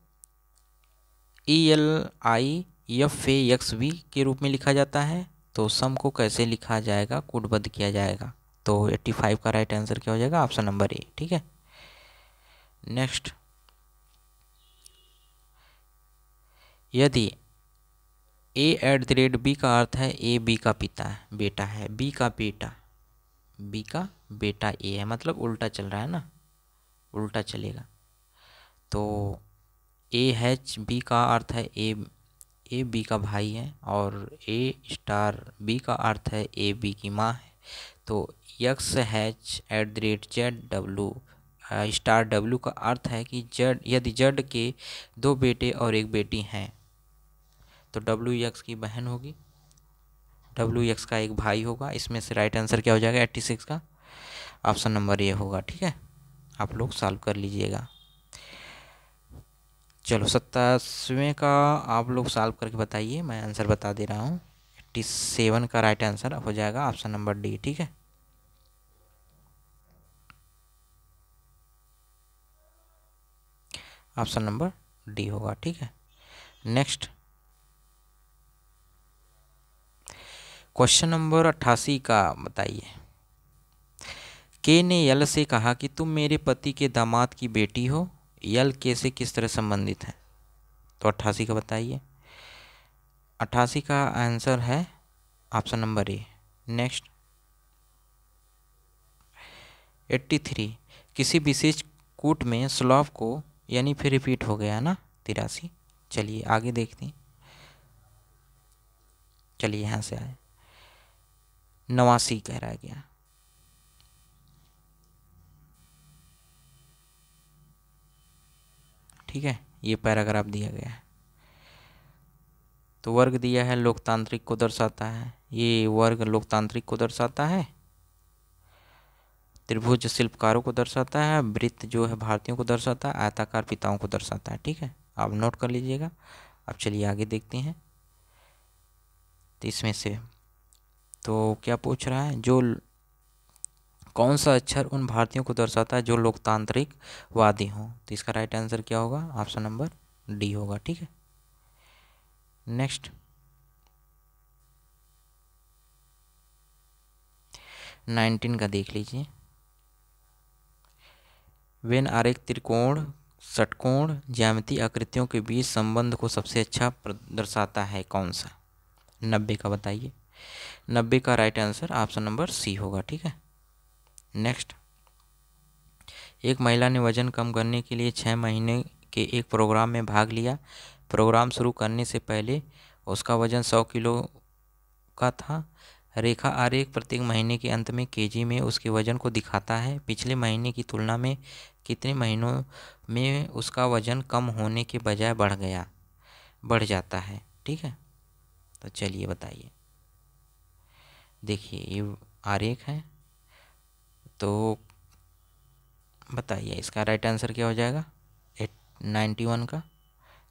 ELIFAXV के रूप में लिखा जाता है, तो सम को कैसे लिखा जाएगा, कूटबद्ध किया जाएगा। तो 85 का राइट आंसर क्या हो जाएगा, ऑप्शन नंबर ए। ठीक है, नेक्स्ट, यदि A@B का अर्थ है A B का बेटा है, B का बेटा A है, मतलब उल्टा चल रहा है ना, उल्टा चलेगा। तो AHB का अर्थ है A B का भाई है, और A*B का अर्थ है A B की माँ है। तो XH@ZW का अर्थ है कि यदि Z के 2 बेटे और 1 बेटी हैं तो WX की बहन होगी, WX का एक भाई होगा। इसमें से राइट आंसर क्या हो जाएगा 86 का, ऑप्शन नंबर ए होगा। ठीक है, आप लोग सॉल्व कर लीजिएगा। चलो 87वें का आप लोग सॉल्व करके बताइए, मैं आंसर बता दे रहा हूँ। 87 का राइट आंसर हो जाएगा ऑप्शन नंबर डी। ठीक है, ऑप्शन नंबर डी होगा। ठीक है, नेक्स्ट, क्वेश्चन नंबर 88 का बताइए। के ने यल से कहा कि तुम मेरे पति के दामाद की बेटी हो। यल के से किस तरह संबंधित है, तो 88 का बताइए। 88 का आंसर है ऑप्शन नंबर ए। नेक्स्ट, 83, किसी विशेष कूट में स्लॉफ को, यानी फिर रिपीट हो गया ना 83। चलिए आगे देखते हैं। चलिए यहाँ से आए, 89 कह रहा है क्या, ठीक है, ये पैराग्राफ दिया गया है। तो वर्ग दिया है लोकतांत्रिक को दर्शाता है, ये वर्ग लोकतांत्रिक को दर्शाता है। त्रिभुज शिल्पकारों को दर्शाता है, वृत्त जो है भारतीयों को दर्शाता है, आयताकार पिताओं को दर्शाता है। ठीक है, आप नोट कर लीजिएगा। अब चलिए आगे देखते हैं। तो इसमें से तो क्या पूछ रहा है, जो कौन सा अक्षर उन भारतीयों को दर्शाता है जो लोकतांत्रिक वादी हों। तो इसका राइट आंसर क्या होगा, ऑप्शन नंबर डी होगा। ठीक है, नेक्स्ट, 19 का देख लीजिए। वेन आरेख त्रिकोण, षटकोण, ज्यामितीय आकृतियों के बीच संबंध को सबसे अच्छा दर्शाता है कौन सा। 90 का बताइए। 90 का right answer option number C होगा। ठीक है, नेक्स्ट, एक महिला ने वजन कम करने के लिए 6 महीने के एक प्रोग्राम में भाग लिया। प्रोग्राम शुरू करने से पहले उसका वजन 100 किलो का था। रेखा आरेख प्रत्येक महीने के अंत में केजी में उसके वजन को दिखाता है। पिछले महीने की तुलना में कितने महीनों में उसका वजन कम होने के बजाय बढ़ जाता है। ठीक है, तो चलिए बताइए। देखिए ये आरेख है, तो बताइए इसका राइट आंसर क्या हो जाएगा। 91 का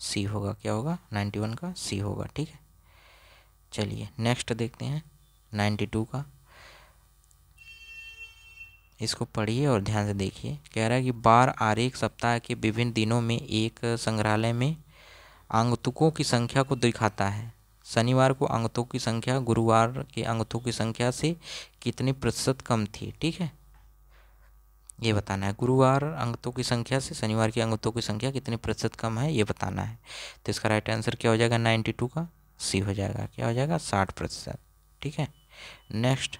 सी होगा। क्या होगा, 91 का सी होगा। ठीक है, चलिए नेक्स्ट देखते हैं 92 का। इसको पढ़िए और ध्यान से देखिए। कह रहा है कि बार आरेख सप्ताह के विभिन्न दिनों में एक संग्रहालय में आगंतुकों की संख्या को दिखाता है। शनिवार को आगंतुकों की संख्या गुरुवार के आगंतुकों की संख्या से कितने प्रतिशत कम थी। ठीक है, ये बताना है। गुरुवार आगंतुकों की संख्या से शनिवार की आगंतुकों की संख्या कितने प्रतिशत कम है, ये बताना है। तो इसका राइट आंसर क्या हो जाएगा, 92 का सी हो जाएगा। क्या हो जाएगा, 60%। ठीक है, नेक्स्ट,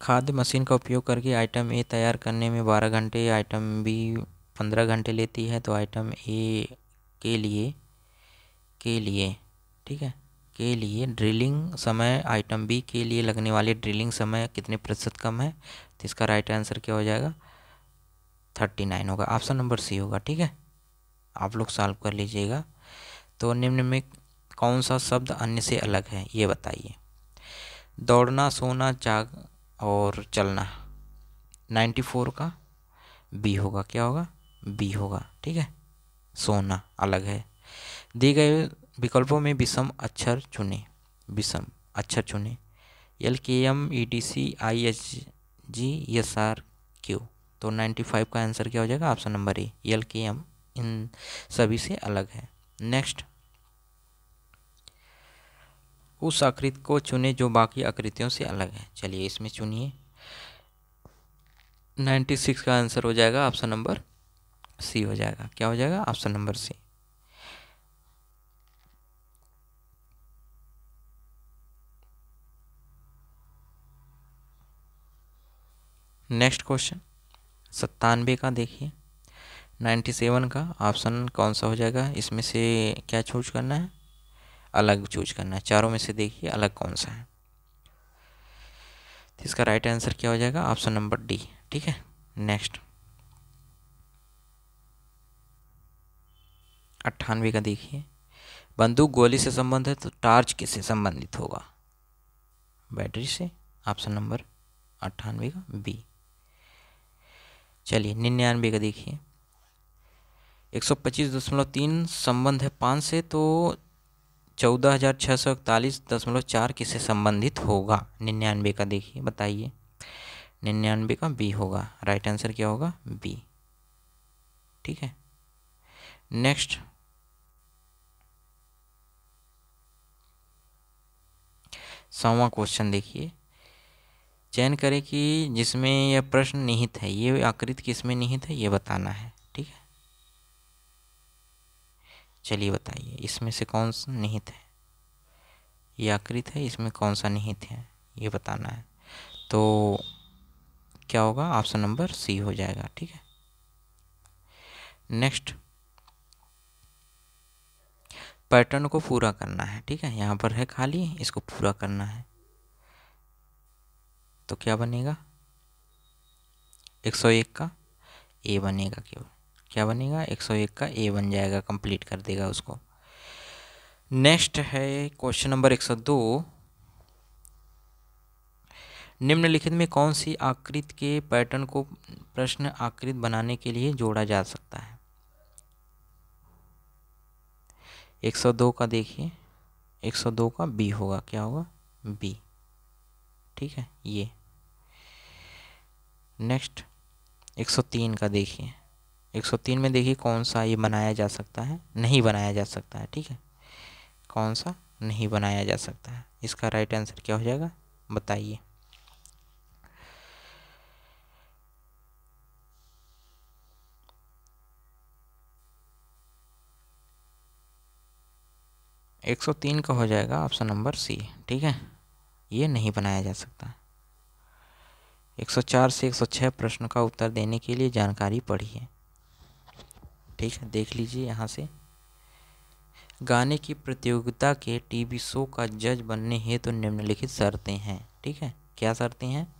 खाद्य मशीन का उपयोग करके आइटम ए तैयार करने में 12 घंटे, आइटम बी 15 घंटे लेती है। तो आइटम ए के लिए ठीक है, के लिए ड्रिलिंग समय आइटम बी के लिए लगने वाले ड्रिलिंग समय कितने प्रतिशत कम है। तो इसका राइट आंसर क्या हो जाएगा, 39 होगा। ऑप्शन नंबर सी होगा। ठीक है, आप लोग सॉल्व कर लीजिएगा। तो निम्न में कौन सा शब्द अन्य से अलग है, ये बताइए। दौड़ना, सोना, जाग और चलना। 94 का बी होगा। क्या होगा, बी होगा। ठीक है, सोना अलग है। दिए गए विकल्पों में विषम अक्षर चुने। विषम अक्षर चुने। LKM EDC IHGSRQ। तो 95 का आंसर क्या हो जाएगा? ऑप्शन नंबर ए, LKM इन सभी से अलग है। नेक्स्ट, उस आकृति को चुने जो बाकी आकृतियों से अलग है। चलिए इसमें चुनिए। 96 का आंसर हो जाएगा ऑप्शन नंबर सी हो जाएगा। क्या हो जाएगा? Option number C. Next question 97 का देखिए। 97 का ऑप्शन कौन सा हो जाएगा? इसमें से क्या चूज करना है? अलग चूज करना है। चारों में से देखिए अलग कौन सा है। तो इसका राइट आंसर क्या हो जाएगा? Option number D. ठीक है, नेक्स्ट 98 का देखिए। बंदूक गोली से संबंधित है तो टार्च किससे संबंधित होगा? बैटरी से। ऑप्शन नंबर 98 का बी। चलिए 99 का देखिए। 125.3 संबंध है 5 से तो 14,641.4 किससे संबंधित होगा? 99 का देखिए, बताइए। 99 का बी होगा। राइट आंसर क्या होगा? बी। ठीक है, नेक्स्ट 100वां क्वेश्चन देखिए। चयन करें कि जिसमें यह प्रश्न निहित है, ये आकृति किसमें निहित है, ये बताना है। ठीक है, चलिए बताइए इसमें से कौन सा निहित है। ये आकृति है, इसमें कौन सा निहित है ये बताना है। तो क्या होगा? ऑप्शन नंबर सी हो जाएगा। ठीक है, नेक्स्ट पैटर्न को पूरा करना है। ठीक है, यहाँ पर है खाली, इसको पूरा करना है। तो क्या बनेगा? 101 का ए बनेगा। केवल क्या बनेगा? 101 का ए बन जाएगा, कंप्लीट कर देगा उसको। नेक्स्ट है क्वेश्चन नंबर 102। निम्नलिखित में कौन सी आकृति के पैटर्न को प्रश्न आकृति बनाने के लिए जोड़ा जा सकता है? 102 का देखिए। 102 का बी होगा। क्या होगा? बी। ठीक है, ये। नेक्स्ट 103 का देखिए। 103 में देखिए कौन सा ये बनाया जा सकता है, नहीं बनाया जा सकता है। ठीक है, कौन सा नहीं बनाया जा सकता है? इसका राइट आंसर क्या हो जाएगा? बताइए। 103 का हो जाएगा ऑप्शन नंबर सी। ठीक है, ये नहीं बनाया जा सकता। 104 से 106 प्रश्न का उत्तर देने के लिए जानकारी पढ़िए। ठीक है, देख लीजिए यहाँ से। गाने की प्रतियोगिता के टीवी शो का जज बनने हेतु तो निम्नलिखित शर्तें हैं। ठीक है, क्या शर्तें हैं?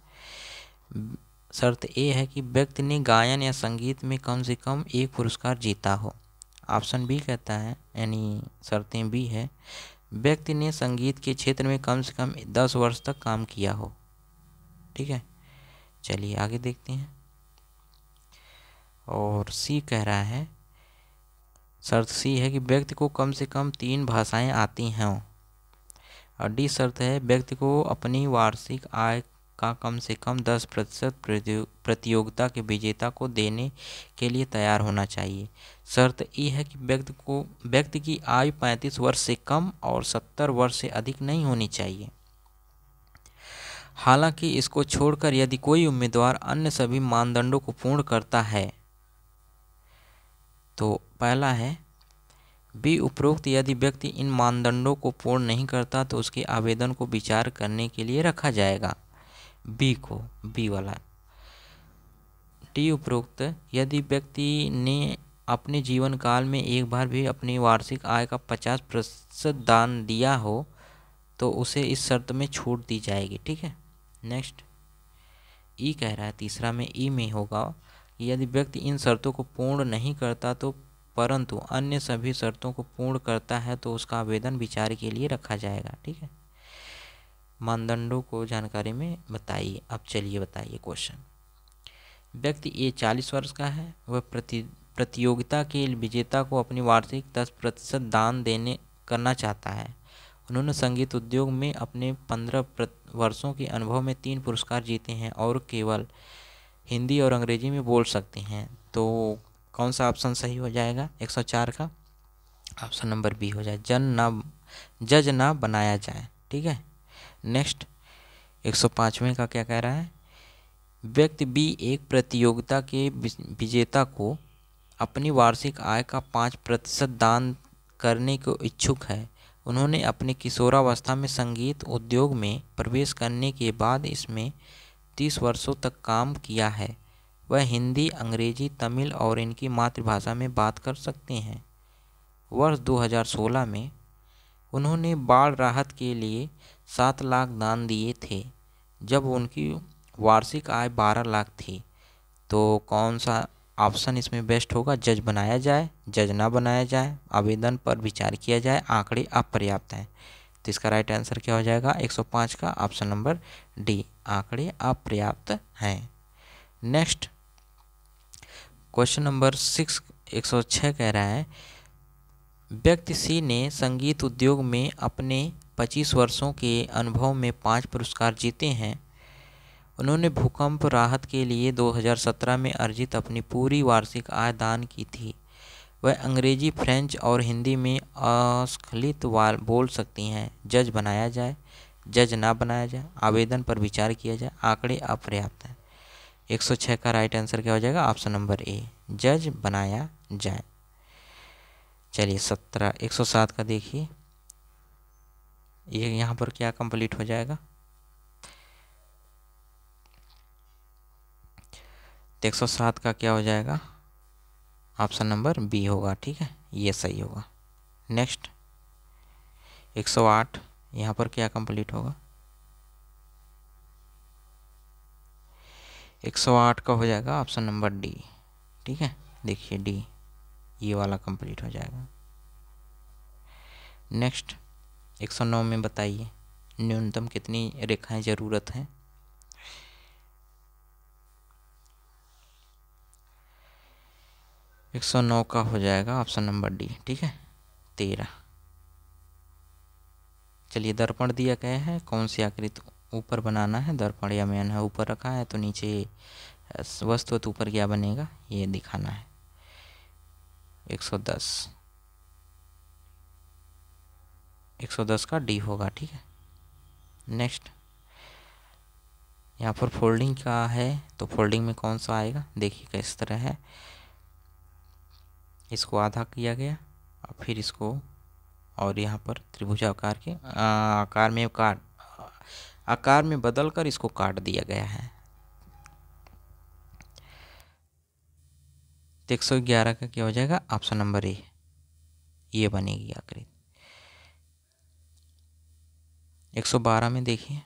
शर्त ए है कि व्यक्ति ने गायन या संगीत में कम से कम एक पुरस्कार जीता हो। ऑप्शन बी कहता है, यानी शर्तें बी है, व्यक्ति ने संगीत के क्षेत्र में कम से कम 10 वर्ष तक काम किया हो। ठीक है, चलिए आगे देखते हैं। और सी कह रहा है, शर्त सी है कि व्यक्ति को कम से कम 3 भाषाएं आती हों। और डी शर्त है, व्यक्ति को अपनी वार्षिक आय का कम से कम 10% प्रतियोगिता के विजेता को देने के लिए तैयार होना चाहिए। शर्त ई है कि व्यक्ति की आयु 35 वर्ष से कम और 70 वर्ष से अधिक नहीं होनी चाहिए। हालांकि इसको छोड़कर यदि कोई उम्मीदवार अन्य सभी मानदंडों को पूर्ण करता है तो पहला है बी उपरोक्त यदि व्यक्ति इन मानदंडों को पूर्ण नहीं करता तो उसके आवेदन को विचार करने के लिए रखा जाएगा। बी वाला। डी उपरोक्त यदि व्यक्ति ने अपने जीवन काल में एक बार भी अपनी वार्षिक आय का 50% दान दिया हो तो उसे इस शर्त में छूट दी जाएगी। ठीक है, नेक्स्ट ई कह रहा है, तीसरा में ई में होगा कि यदि व्यक्ति इन शर्तों को पूर्ण नहीं करता तो परंतु अन्य सभी शर्तों को पूर्ण करता है तो उसका आवेदन विचार के लिए रखा जाएगा। ठीक है, मानदंडों को जानकारी में बताइए। अब चलिए बताइए क्वेश्चन। व्यक्ति ए 40 वर्ष का है, वह प्रतियोगिता के विजेता को अपनी वार्षिक 10% दान देने करना चाहता है। उन्होंने संगीत उद्योग में अपने 15 वर्षों के अनुभव में 3 पुरस्कार जीते हैं और केवल हिंदी और अंग्रेजी में बोल सकते हैं। तो कौन सा ऑप्शन सही हो जाएगा 104 का? ऑप्शन नंबर बी हो जाए, जज ना बनाया जाए। ठीक है। नेक्स्ट 105वें का क्या कह रहा है? व्यक्ति बी एक प्रतियोगिता के विजेता को अपनी वार्षिक आय का 5% दान करने को इच्छुक है। उन्होंने अपनी किशोरावस्था में संगीत उद्योग में प्रवेश करने के बाद इसमें 30 वर्षों तक काम किया है। वह हिंदी, अंग्रेजी, तमिल और इनकी मातृभाषा में बात कर सकते हैं। वर्ष 2016 में उन्होंने बाढ़ राहत के लिए 7 लाख दान दिए थे जब उनकी वार्षिक आय 12 लाख थी। तो कौन सा ऑप्शन इसमें बेस्ट होगा? जज बनाया जाए, जज ना बनाया जाए, आवेदन पर विचार किया जाए, आंकड़े अपर्याप्त हैं। तो इसका राइट आंसर क्या हो जाएगा 105 का? ऑप्शन नंबर डी, आंकड़े अपर्याप्त हैं। नेक्स्ट क्वेश्चन नंबर 6 106 कह रहा है, व्यक्ति सी ने संगीत उद्योग में अपने 25 वर्षों के अनुभव में 5 पुरस्कार जीते हैं। उन्होंने भूकंप राहत के लिए 2017 में अर्जित अपनी पूरी वार्षिक आय दान की थी। वह अंग्रेजी, फ्रेंच और हिंदी में अस्खलित बोल सकती हैं। जज बनाया जाए, जज ना बनाया जाए, आवेदन पर विचार किया जाए, आंकड़े अपर्याप्त हैं। 106 का राइट आंसर क्या हो जाएगा? ऑप्शन नंबर ए, जज बनाया जाए। चलिए 107 का देखिए, ये यहाँ पर क्या कंप्लीट हो जाएगा? 107 का क्या हो जाएगा? ऑप्शन नंबर बी होगा। ठीक है, ये सही होगा। नेक्स्ट 108, यहाँ पर क्या कंप्लीट होगा? 108 का हो जाएगा ऑप्शन नंबर डी। ठीक है, देखिए डी, ये वाला कंप्लीट हो जाएगा। नेक्स्ट 109 में बताइए न्यूनतम कितनी रेखाएं ज़रूरत हैं? 109 का हो जाएगा ऑप्शन नंबर डी। ठीक है, 13। चलिए दर्पण दिया गया है, कौन सी आकृति ऊपर बनाना है? दर्पण या मैन है ऊपर रखा है तो नीचे वस्तु तो ऊपर क्या बनेगा ये दिखाना है। 110 का डी होगा। ठीक है। नेक्स्ट यहाँ पर फोल्डिंग का है तो फोल्डिंग में कौन सा आएगा? देखिए किस तरह है, इसको आधा किया गया और फिर इसको, और यहाँ पर त्रिभुजाकार के आकार में बदल कर इसको काट दिया गया है। 111 का क्या हो जाएगा? ऑप्शन नंबर ए, ये बनेगी आकृति। 112 में देखिए,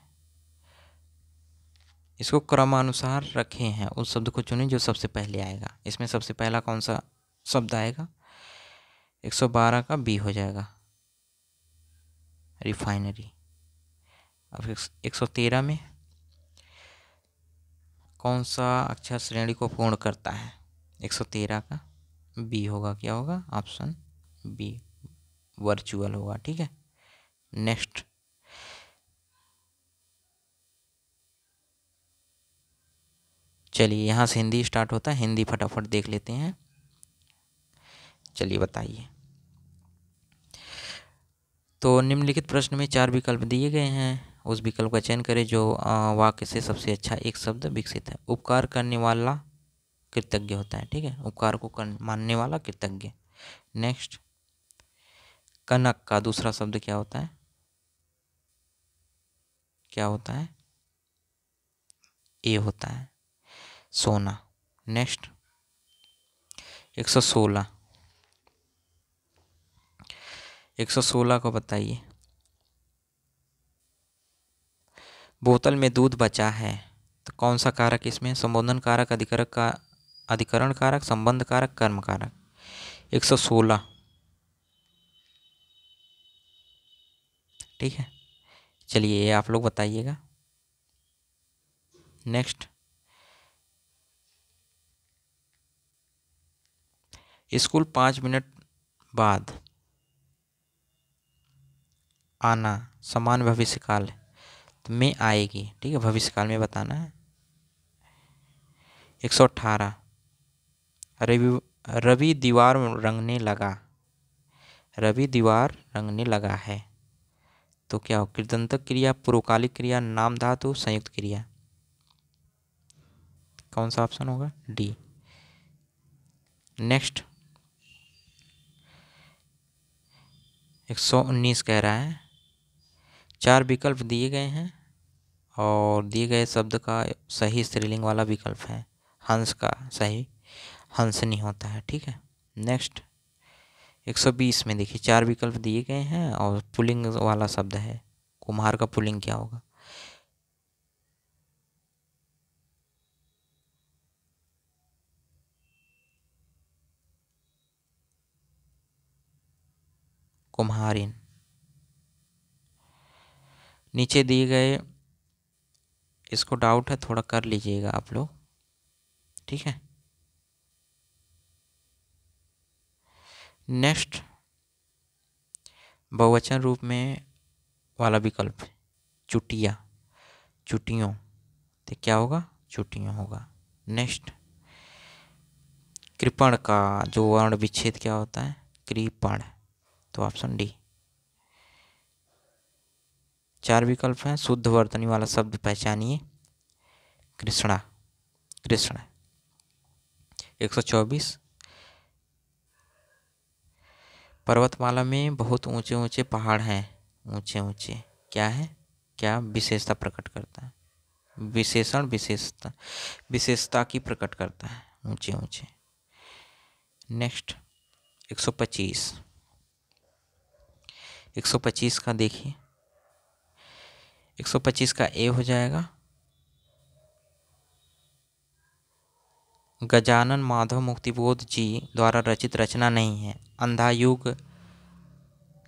इसको क्रमानुसार रखे हैं, उस शब्द को चुनें जो सबसे पहले आएगा। इसमें सबसे पहला कौन सा शब्द आएगा? 112 का बी हो जाएगा, रिफाइनरी। अब 113 में कौन सा अक्षर श्रेणी को पूर्ण करता है? 113 का बी होगा, क्या होगा? ऑप्शन बी, वर्चुअल होगा। ठीक है। नेक्स्ट चलिए यहाँ से हिंदी स्टार्ट होता है, हिंदी फटाफट देख लेते हैं। चलिए बताइए। तो निम्नलिखित प्रश्न में 4 विकल्प दिए गए हैं, उस विकल्प का चयन करें जो वाक्य से सबसे अच्छा एक शब्द विकसित है। उपकार करने वाला कृतज्ञ होता है। ठीक है, उपकार को मानने वाला कृतज्ञ। नेक्स्ट कनक का दूसरा शब्द क्या होता है? क्या होता है? ए होता है, सोना। नेक्स्ट 116 को बताइए। बोतल में दूध बचा है तो कौन सा कारक इसमें? संबोधन कारक, अधिकरण कारक, संबंध कारक, कर्म कारक। 116। ठीक है, चलिए ये आप लोग बताइएगा। नेक्स्ट स्कूल 5 मिनट बाद आना, समान भविष्यकाल, तो में आएगी, ठीक है, भविष्यकाल में बताना है। 118 रवि रवि दीवार रंगने लगा, रवि दीवार रंगने लगा है, तो क्या हो, कृदंतक क्रिया, पूर्वकालिक क्रिया, नाम धातु, संयुक्त क्रिया, कौन सा ऑप्शन होगा, डी। नेक्स्ट 119 कह रहा है 4 विकल्प दिए गए हैं और दिए गए शब्द का सही स्त्रीलिंग वाला विकल्प है, हंस का सही हंसनी होता है, ठीक है। नेक्स्ट 120 में देखिए 4 विकल्प दिए गए हैं और पुल्लिंग वाला शब्द है, कुम्हार का पुल्लिंग क्या होगा, कुम्हारिन। नीचे दिए गए, इसको डाउट है थोड़ा कर लीजिएगा आप लोग, ठीक है। नेक्स्ट बहुवचन रूप में वाला विकल्प है चुटिया, चुटियों, तो क्या होगा, चुटियों होगा। नेक्स्ट कृपण का जो वर्ण विच्छेद क्या होता है, कृपण, तो ऑप्शन डी। 4 विकल्प हैं, शुद्ध वर्तनी वाला शब्द पहचानिए, कृष्णा, कृष्ण। 124 पर्वतमाला में बहुत ऊंचे ऊंचे पहाड़ हैं, ऊंचे ऊंचे क्या है, क्या विशेषता प्रकट करता है, विशेषण, विशेषता, विशेषता की प्रकट करता है, ऊंचे ऊंचे। नेक्स्ट 125 125 का देखिए, 125 का ए हो जाएगा, गजानन माधव मुक्तिबोध जी द्वारा रचित रचना नहीं है, अंधा युग,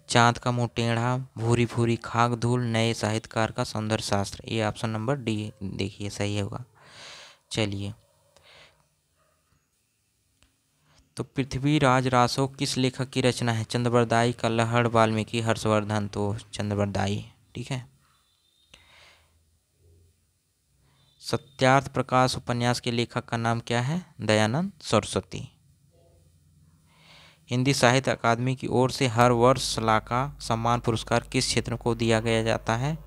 चांद का मुंह टेढ़ा, भूरी भूरी खाक धूल, नए साहित्यकार का सौंदर्य शास्त्र, ये ऑप्शन नंबर डी देखिए सही होगा। चलिए, तो पृथ्वीराज रासो किस लेखक की रचना है, चंद्रबरदाई, कल्हड़, वाल्मीकि, हर्षवर्धन, तो चंद्रबरदाई, ठीक है। सत्यार्थ प्रकाश उपन्यास के लेखक का नाम क्या है, दयानंद सरस्वती। हिंदी साहित्य अकादमी की ओर से हर वर्ष शलाका सम्मान पुरस्कार किस क्षेत्र को दिया गया जाता है,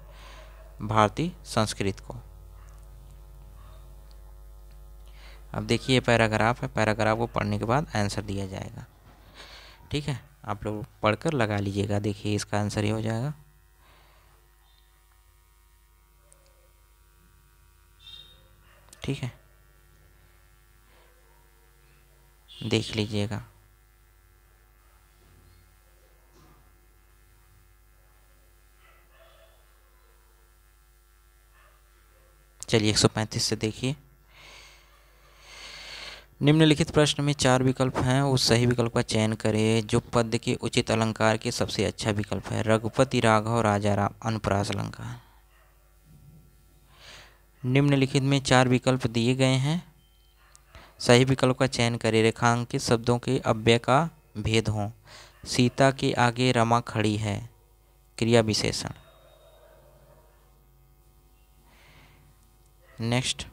भारतीय संस्कृत को। अब देखिए पैराग्राफ है, पैराग्राफ को पढ़ने के बाद आंसर दिया जाएगा, ठीक है, आप लोग पढ़कर लगा लीजिएगा। देखिए इसका आंसर ये हो जाएगा, ठीक है, देख लीजिएगा। चलिए 135 से देखिए, निम्नलिखित प्रश्न में 4 विकल्प हैं, उस सही विकल्प का चयन करें जो पद के उचित अलंकार के सबसे अच्छा विकल्प है, रघुपति, राघव, राजा राम, अनुप्रास अलंकार। निम्नलिखित में 4 विकल्प दिए गए हैं, सही विकल्प का चयन करें, रेखांकित शब्दों के अव्यय का भेद हो, सीता के आगे रमा खड़ी है, क्रिया विशेषण। नेक्स्ट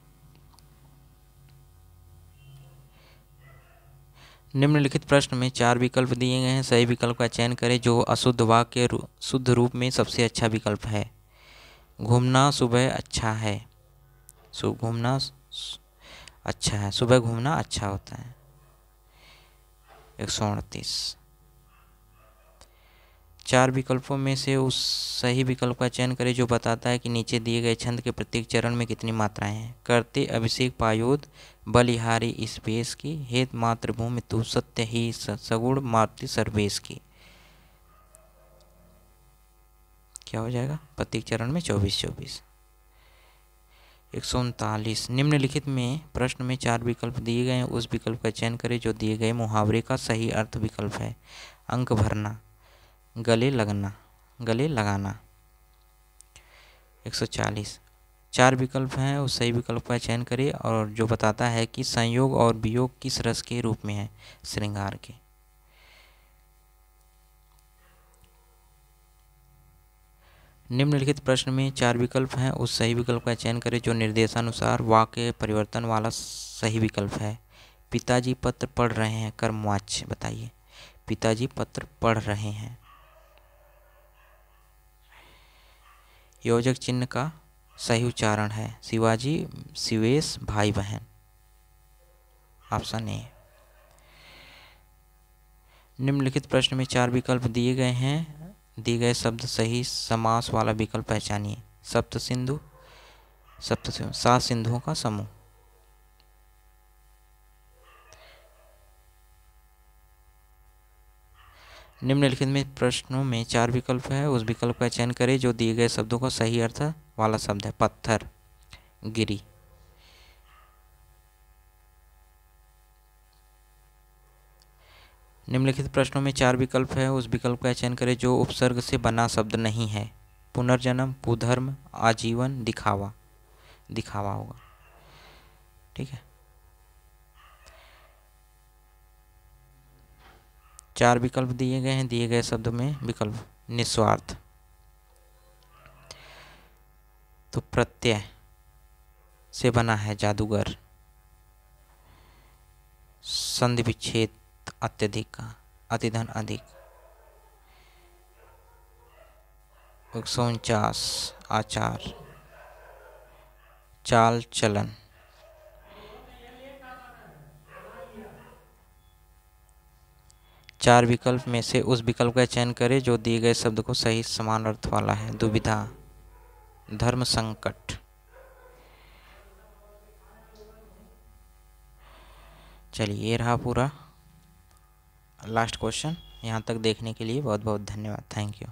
निम्नलिखित प्रश्न में 4 विकल्प दिए गए हैं, सही विकल्प का चयन करें जो अशुद्ध वाक्य शुद्ध रूप में सबसे अच्छा विकल्प है, घूमना सुबह अच्छा है, घूमना अच्छा है, सुबह घूमना अच्छा होता है। 138 4 विकल्पों में से उस सही विकल्प का चयन करें जो बताता है कि नीचे दिए गए छंद के प्रत्येक चरण में कितनी मात्राएं हैं, करते अभिषेक पायोद, बलिहारी इस बेस की, हेत मातृभूमि तू सत्य ही सगुण मातृ सर्वेश की, क्या हो जाएगा, प्रत्येक चरण में 24-24। 139 निम्नलिखित में प्रश्न में 4 विकल्प दिए गए हैं, उस विकल्प का चयन करें जो दिए गए मुहावरे का सही अर्थ विकल्प है, अंक भरना, गले लगना, गले लगाना। 140 4 विकल्प हैं, उस सही विकल्प का चयन करें और जो बताता है कि संयोग और वियोग किस रस के रूप में है, श्रृंगार के। निम्नलिखित प्रश्न में 4 विकल्प हैं, उस सही विकल्प का चयन करें जो निर्देशानुसार वाक्य परिवर्तन वाला सही विकल्प है। पिताजी पत्र पढ़ रहे हैं, कर्मवाच्य बताइए। पिताजी पत्र पढ़ रहे हैं। योजक चिन्ह का सही उच्चारण है शिवाजी, शिवेश, भाई बहन। Option A. निम्नलिखित प्रश्न में 4 विकल्प दिए गए हैं, दिए गए शब्द सही समास वाला विकल्प पहचानिए। सप्त सिंधु, 7 सिंधुओं का समूह। निम्नलिखित में प्रश्नों में 4 विकल्प है, उस विकल्प का चयन करें जो दिए गए शब्दों का सही अर्थ वाला शब्द है। पत्थर, गिरी। निम्नलिखित प्रश्नों में 4 विकल्प है, उस विकल्प का चयन करें जो उपसर्ग से बना शब्द नहीं है। पुनर्जन्म, कुधर्म, आजीवन, दिखावा। दिखावा होगा, ठीक है। 4 विकल्प दिए गए हैं, दिए गए शब्दों में विकल्प निस्वार्थ। तो प्रत्यय से बना है जादूगर। संधि विच्छेद अत्यधिक का, अतिधन अधिक। 149 आचार, चाल चलन। चार विकल्प में से उस विकल्प का चयन करें जो दिए गए शब्द को सही समान अर्थ वाला है। दुविधा, धर्म संकट। चलिए ये रहा पूरा लास्ट क्वेश्चन। यहाँ तक देखने के लिए बहुत बहुत धन्यवाद। Thank you.